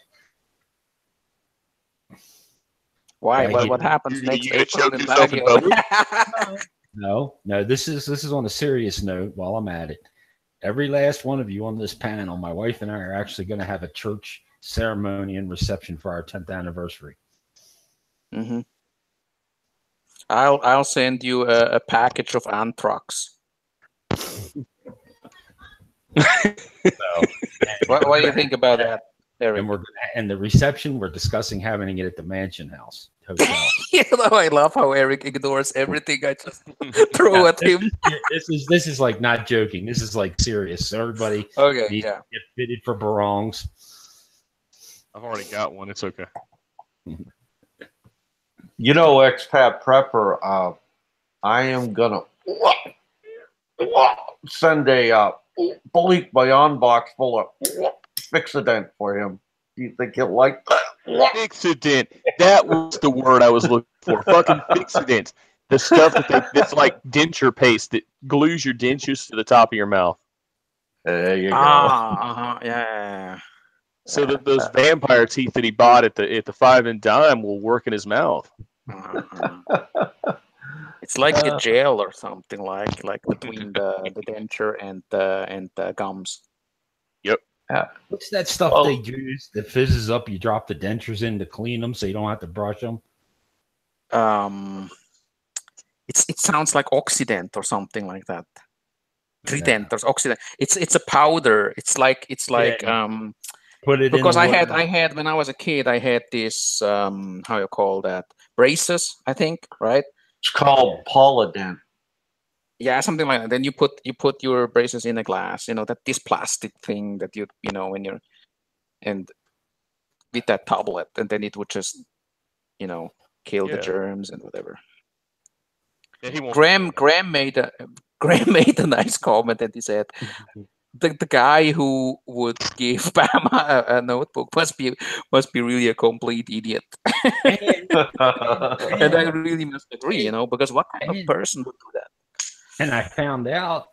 Why? What happens next April in Baguio? No. This is on a serious note. While I'm at it, every last one of you on this panel, my wife and I are actually going to have a church ceremony and reception for our 10th anniversary. Mm-hmm. I'll send you a package of anthrax. What do you think about that, Eric? And the reception, we're discussing having it at the Mansion House Hotel. I love how Eric ignores everything I just throw at him. This is like not joking. This is like serious. So everybody needs to get fitted for barongs. I've already got one. It's okay. You know, expat prepper, I am gonna send a bleep my box full of Fixident for him. Do you think he'll like that? Fixident. That was the word I was looking for. Fucking Fixident. The stuff that's like denture paste that glues your dentures to the top of your mouth. There you go. Yeah. So that those vampire teeth that he bought at the 5 and Dime will work in his mouth. It's like a gel or something like between the denture and the gums. Yep. What's that stuff they use that fizzes up? You drop the dentures in to clean them, so you don't have to brush them. It sounds like Oxidant or something like that. Trident or Oxidant. It's a powder. It's like put it because in I had when I was a kid, I had this how you call that, braces, I think, right? It's called Polydent. Yeah, something like that. Then you put your braces in a glass, this plastic thing that you when you're, and with that tablet, and then it would just kill the germs and whatever. Yeah, Graham made a nice comment, and he said the guy who would give Bama a notebook must be really a complete idiot. And I really must agree, because what kind of person would do that? And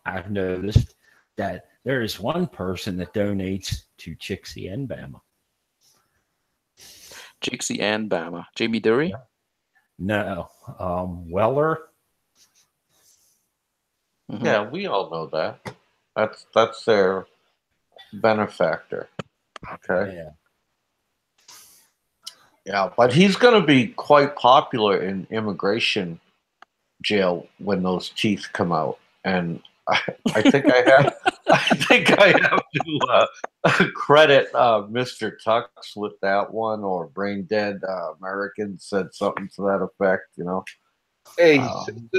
I've noticed that there is one person that donates to Chixie and Bama. Chixie and Bama. Jamie Dury? Yeah. No. Weller. Mm-hmm. Yeah, we all know that. That's their benefactor. Okay. Yeah. Yeah, but he's going to be quite popular in immigration jail when those teeth come out, and I think I have to credit Mr. Tux with that one, or Brain Dead Americans said something to that effect. Hey,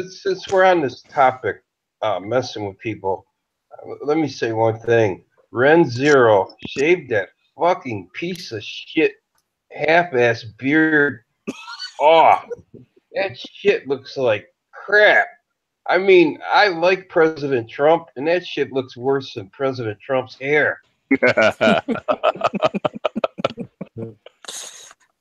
since we're on this topic, messing with people, let me say one thing. Ren Zero shaved that fucking piece of shit half-ass beard off. That shit looks like crap. I mean, I like President Trump, and that shit looks worse than President Trump's hair.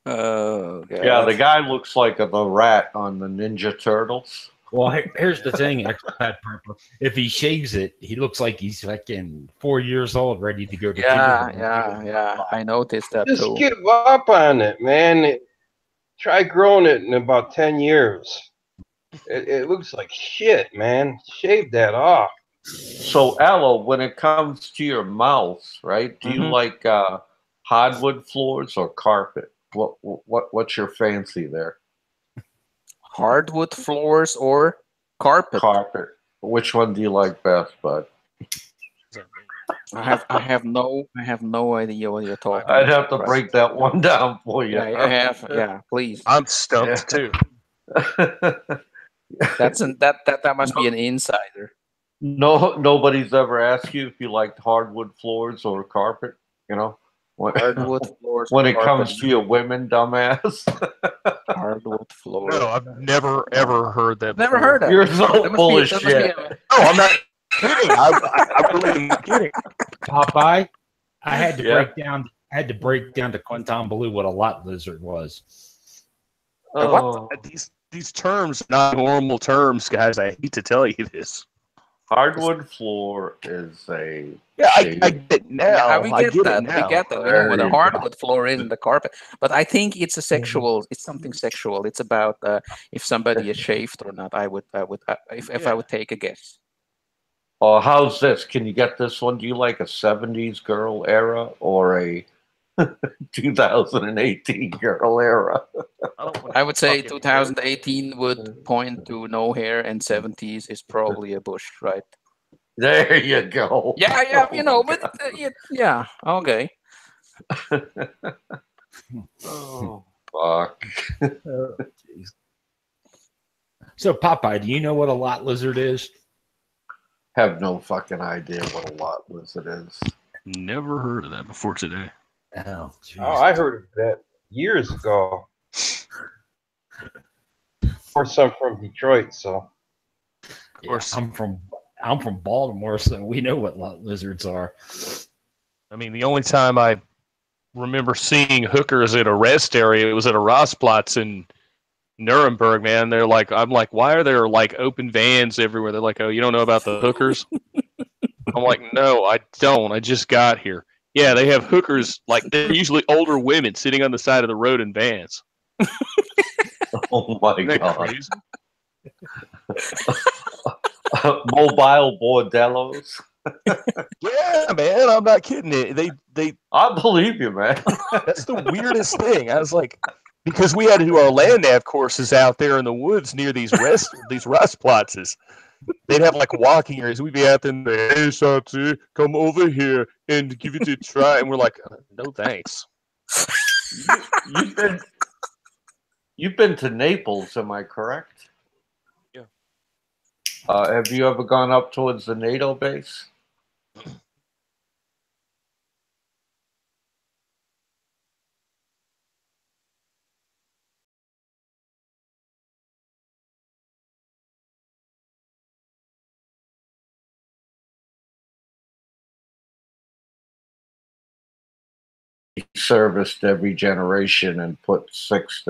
Oh, God. Yeah, the guy looks like the rat on the Ninja Turtles. Well, here's the thing, Expat Purple. If he shaves it, he looks like he's fucking 4 years old, ready to go to Yeah. I noticed that Just too. give up on it, man. Try growing it in about 10 years. It looks like shit, man. Shave that off. So, Aloe, when it comes to your mouth, right? Do you like hardwood floors or carpet? What's your fancy there? Hardwood floors or carpet? Carpet. Which one do you like best, bud? I have no idea what you're talking I'd about. have to break that one down for you. Yeah, please. I'm stumped too. That must be an insider. No, nobody's ever asked you if you liked hardwood floors or carpet. Hardwood floors. When it comes to your women, dumbass. Hardwood floors. No, I've never ever heard that. Never heard that. You're so full of shit. No, I'm not kidding. I really am not kidding. Popeye, I had to break down to Quentin Blue what a lot lizard was. What? These terms are not normal terms, guys. I hate to tell you this. Hardwood floor is a I get it now. Yeah, we I get that. it now. We get that. We know what a hardwood floor is in the carpet. But I think it's a sexual. It's something sexual. It's about if somebody is shaved or not. I would if I would take a guess. Oh, how's this? Can you get this one? Do you like a 70s girl era or a 2018 girl era? I would say 2018 would point to no hair, and 70s is probably a bush, right? There you go. Yeah, but yeah, okay. Oh, fuck. So, Popeye, do you know what a lot lizard is? Have no fucking idea what a lot lizard is. Never heard of that before today. Oh, geez. I heard of that years ago. Of course, I'm from Detroit, so. Of course, I'm from Baltimore, so we know what lot lizards are. I mean, the only time I remember seeing hookers in a rest area, it was at a Rossplatz in Nuremberg, man. I'm like, why are there like open vans everywhere? They're like, oh, you don't know about the hookers? I'm like, no, I don't. I just got here. Yeah, they have hookers. Like, they're usually older women sitting on the side of the road in vans. Oh my God. Crazy? Mobile bordellos. Yeah, man, I'm not kidding. They I believe you, man. That's the weirdest thing. I was like, because we had to do our land nav courses out there in the woods near these rust plots. They'd have like walking areas. We'd be out there and say, hey, Shotzi, come over here and give it a try. And we're like, no thanks. You've been to Naples, am I correct? Yeah. Have you ever gone up towards the NATO base? Serviced every generation and put six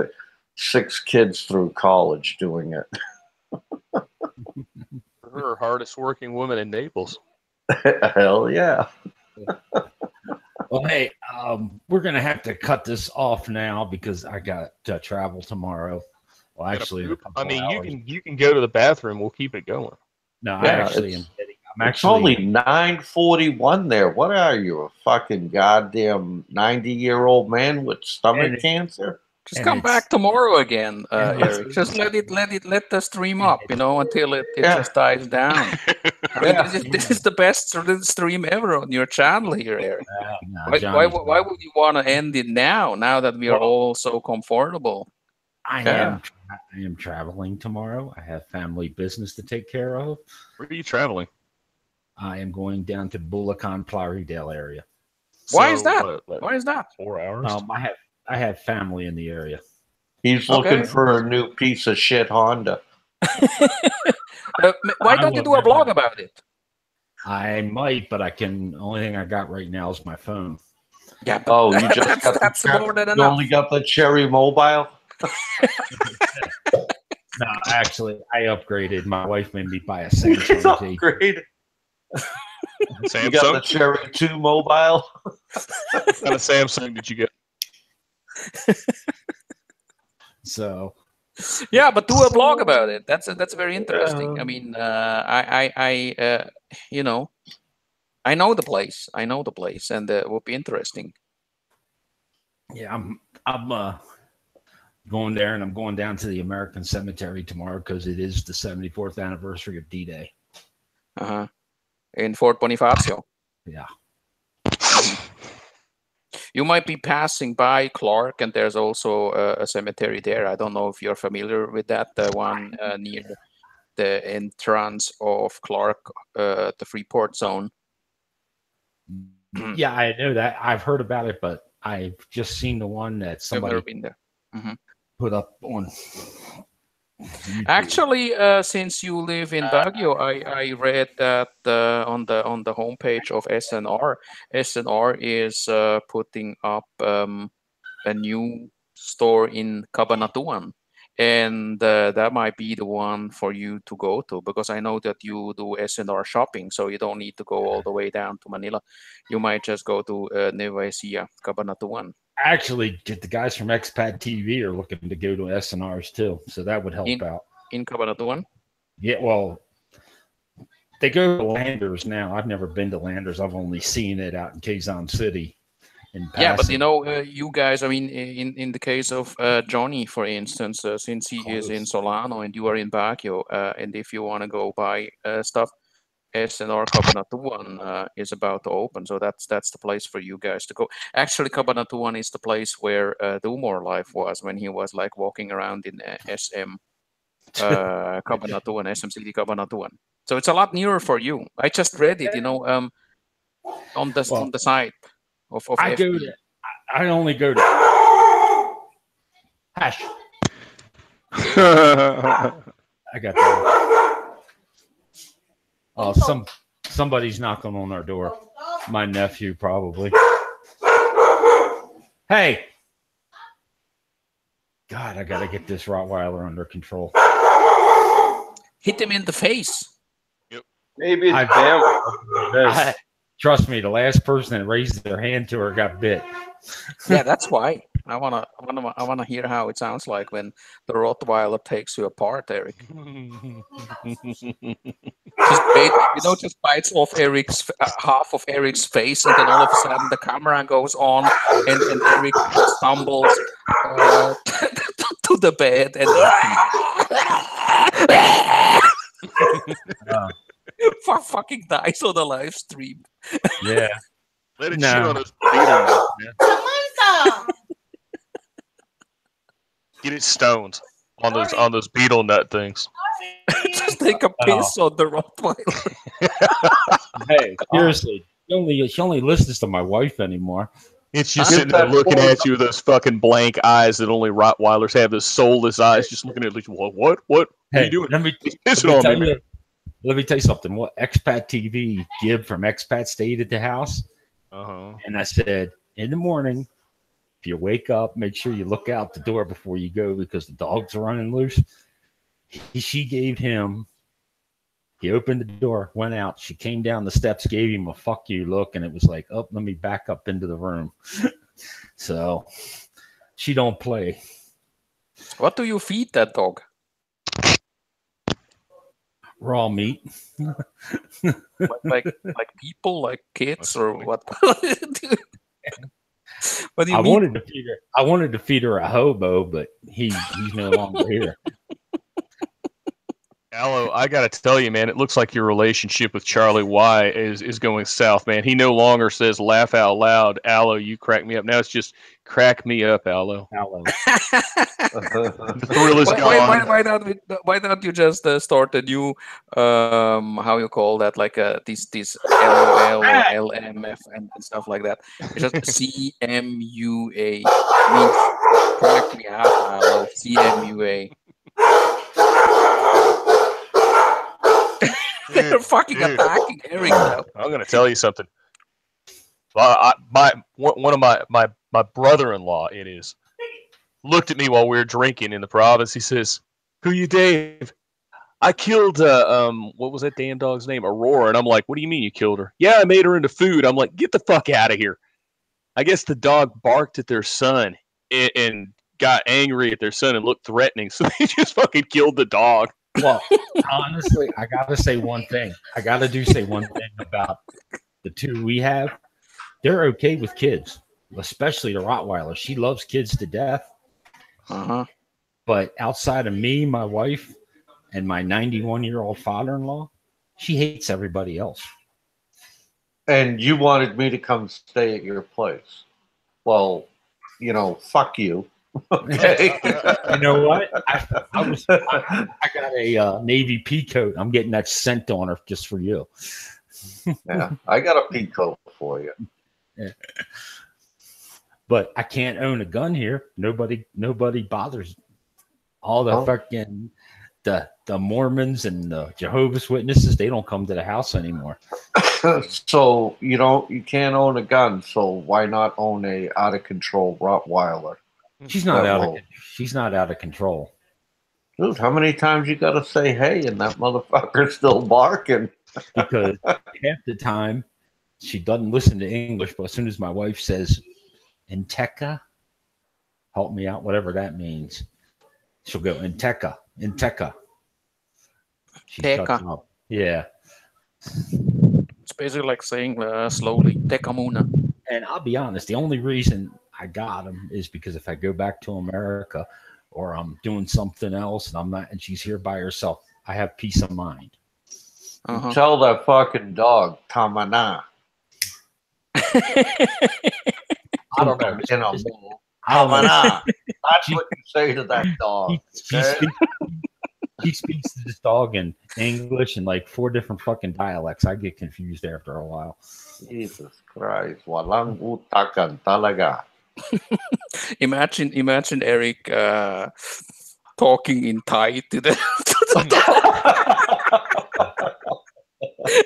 kids through college doing it. Her hardest working woman in Naples. Hell yeah. Well, hey, we're going to have to cut this off now because I got to travel tomorrow. Well, actually, I mean, you can go to the bathroom. We'll keep it going. No, Yeah, I actually am kidding. It's only 9:41 there. What are you, a fucking goddamn 90-year-old man with stomach cancer? Just come back tomorrow again, Eric. Just let the stream up, until it just dies down. I mean, this is the best stream ever on your channel here, Eric. Why would you want to end it now that we are all so comfortable? I am traveling tomorrow. I have family business to take care of. Where are you traveling? I am going down to Bulacan, Plaridale area. Why is that? Why is that? 4 hours? I have family in the area. He's looking for a new piece of shit Honda. Why don't you do a blog about it? I might, but only thing I got right now is my phone. Yeah, but you just that's more than enough. You only got the Cherry Mobile? No, actually, I upgraded. My wife made me buy a Samsung. Upgraded. Samsung? You got the Cherry 2 Mobile? What kind of Samsung did you get? So, yeah, but do a blog about it. That's very interesting. I mean, I know the place. And it would be interesting. Yeah, I'm going there, and I'm going down to the American Cemetery tomorrow because it is the 74th anniversary of D-Day. In Fort Bonifacio. Yeah. You might be passing by Clark, and there's also a cemetery there. I don't know if you're familiar with that, the one near the entrance of Clark, the Freeport zone. Yeah, I know that. I've heard about it, but I've just seen the one that somebody I've never been there. Put up on. Actually, since you live in Baguio, I read that on the homepage of SNR is putting up a new store in Cabanatuan, and that might be the one for you to go to, because I know that you do SNR shopping, so you don't need to go all the way down to Manila. You might just go to Nueva Ecija, Cabanatuan. Actually, the guys from Expat TV are looking to go to SNRs too, so that would help out. In Cabanatuan? Yeah, well, they go to Landers now. I've never been to Landers. I've only seen it out in Quezon City. Yeah, but you guys, I mean, in the case of Johnny, for instance, since he is in Solano and you are in Baguio, and if you want to go buy stuff, SNR Cabanatuan is about to open, so that's the place for you guys to go. Actually, Cabanatuan is the place where Dumor Life was when he was like walking around in SM Cabanatuan, SM City Cabanatuan. So it's a lot nearer for you. I just read it, on the site of I FB. I only go to Hash. I got that. Oh, somebody's knocking on our door. My nephew, probably. Hey! God, I gotta get this Rottweiler under control. Hit him in the face. Yep. Maybe it's family. Trust me, the last person that raised their hand to her got bit. Yeah, that's why. I wanna hear how it sounds like when the Rottweiler takes you apart, Eric. Just bites off Eric's half of Eric's face, and then all of a sudden the camera goes on, and Eric stumbles to the bed and fucking dies on the live stream. Yeah. Let it shit on his beetle, man. Get it stoned on those beetle nut things. Just take a piss on the Rottweiler. Hey, seriously, she only listens to my wife anymore. It's just sitting there looking at you with those fucking blank eyes that only Rottweilers have, those soulless eyes, just looking at you. What are you doing? Let me tell you something. What Expat TV, Gib from Expat stayed at the house. And I said, in the morning, if you wake up, make sure you look out the door before you go because the dogs are running loose. She gave him, he opened the door, went out. She came down the steps, gave him a fuck you look, and it was like, oh, let me back up into the room. So she don't play. What do you feed that dog? Raw meat. like people, like kids, or what? What do you I mean? wanted to feed her a hobo, but he's no longer here. Allo, I gotta tell you, man, it looks like your relationship with Charlie Y is going south, man. He no longer says laugh out loud, Allo, you crack me up. Now it's just crack me up, Allo. The thrill is gone. Why don't you just start a new how you call that, like this LOL or LMF and stuff like that. It's just CMUA. Means crack me up, Allo. CMUA. They're fucking attacking Eric now. I'm gonna tell you something. One of my brother-in-law, it is, looked at me while we were drinking in the province. He says, "Who you, Dave? I killed what was that damn dog's name? Aurora." And I'm like, "What do you mean you killed her?" "Yeah, I made her into food." I'm like, "Get the fuck out of here." I guess the dog barked at their son and got angry at their son and looked threatening, so they just fucking killed the dog. Well, honestly, I gotta say one thing. Say one thing about the two we have. They're okay with kids, especially the Rottweiler. She loves kids to death. But outside of me, my wife, and my 91-year-old father-in-law, she hates everybody else. And you wanted me to come stay at your place. Well, fuck you. Okay. You know what? I got a Navy pea coat. I'm getting that scent on her just for you. Yeah, I got a pea coat for you. Yeah. But I can't own a gun here. Nobody bothers. All the fucking the Mormons and the Jehovah's Witnesses, they don't come to the house anymore. So you can't own a gun. So why not own a out of control Rottweiler? She's not out of control. Dude, how many times you gotta say hey and that motherfucker's still barking? Because half the time she doesn't listen to English, but as soon as my wife says Inteca, help me out, whatever that means, she'll go Inteca. She shuts up. Yeah. It's basically like saying slowly, Tekamuna. And I'll be honest, the only reason I got him is because if I go back to America or I'm doing something else and she's here by herself, I have peace of mind. Tell that fucking dog, Tamana. I don't know. Tamana. That's what you say to that dog. He speaks to this dog in English and like 4 different fucking dialects. I get confused after a while. Jesus Christ. Walang utakan talaga. Imagine Eric talking in Thai to the dog.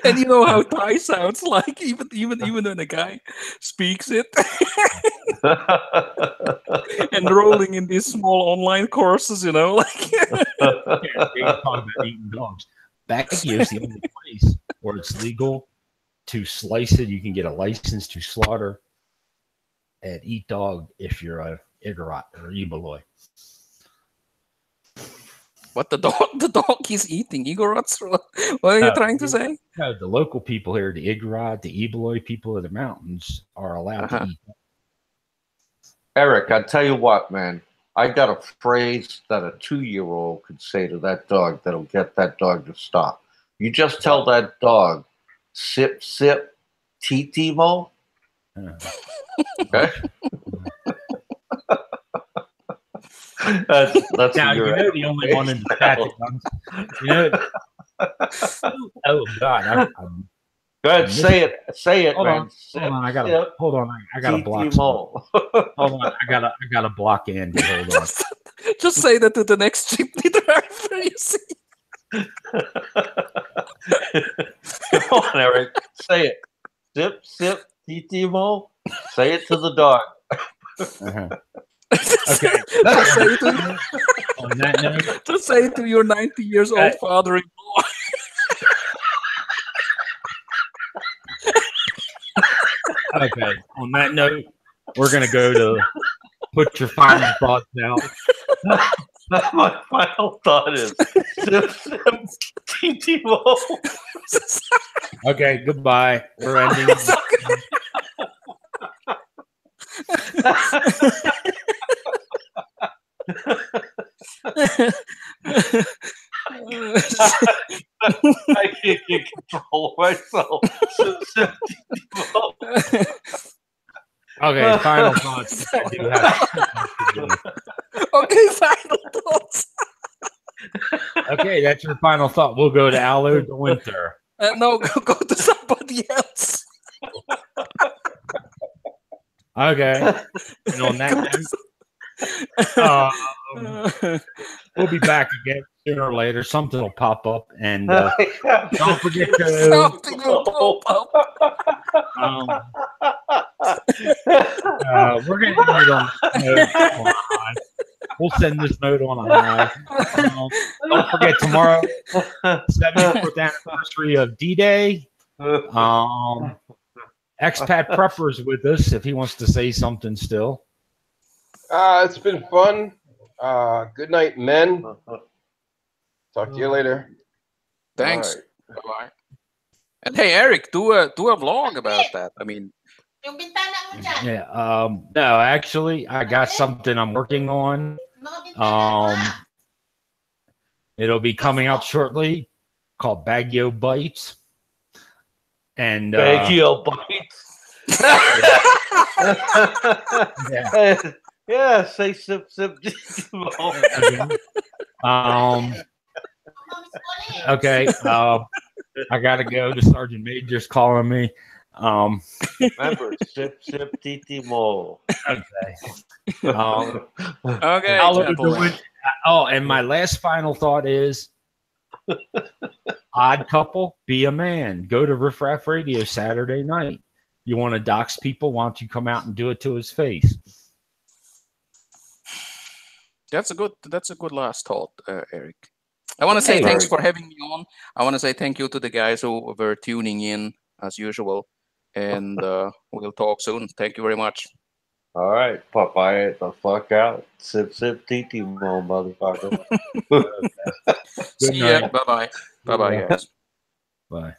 And you know how Thai sounds like, even when a guy speaks it. And rolling in these small online courses, like they talk about eating dogs. Baguio is the only place where it's legal to slice it. You can get a license to slaughter and eat dog if you're a Igorot or Ebeloy. What the dog is eating? Igorots? What are you trying to say? No, the local people here, the Igorot, the Ebeloy people of the mountains are allowed to eat. Eric, I tell you what, man. I got a phrase that a 2-year-old could say to that dog that'll get that dog to stop. You just tell that dog, sip, sip, Timo. Okay. that's now you know the only one in the chat that comes. You know. Oh God! Go ahead, say it. Say it, hold man. On, hold on, I gotta hold on. I gotta block. Hold on, I gotta block Andy. Hold on. Just say that to the next jeepney driver you see. Come on, Eric. Say it. Sip, sip, Timo. Say it to the dog. Okay. On that note, just say it to your 90 years old father-in-law. Okay. On that note, we're gonna go to put your final thoughts out. My final thought is sip, sip, Timo. Okay. Goodbye. We're ending. I can't get control of myself. Okay, final thoughts. Okay, final thoughts. Okay, that's your final thought. We'll go to Aloe the Winter. No, go to somebody else. Okay. And on that note, we'll be back again sooner or later. Something will pop up, and don't forget to. Something will pop up. We're gonna end it on this note. We'll send this note on a high. Don't forget tomorrow, 74th anniversary of D-Day. Expat Prepper's with us if he wants to say something still. It's been fun. Good night, men. Talk to you later. Thanks. Right. Bye-bye. And hey, Eric, do a vlog about that. I mean, yeah. No, actually, I got something I'm working on. It'll be coming out shortly, called Baguio Bites. And Baguio Bites. Yeah, say sip sip. Okay. I gotta go. The Sergeant Major's calling me. Remember, sip sip Timo. Okay. Okay. Oh, and my last final thought is, odd couple, be a man. Go to Riff Raff Radio Saturday night. You want to dox people? Why don't you come out and do it to his face? That's a good last thought, Eric. I want to say thanks for having me on. I want to say thank you to the guys who were tuning in as usual, and we'll talk soon. Thank you very much. All right, Popeye, the fuck out. Sip sip Timo, motherfucker. See ya. Bye bye. Bye bye, guys. Bye.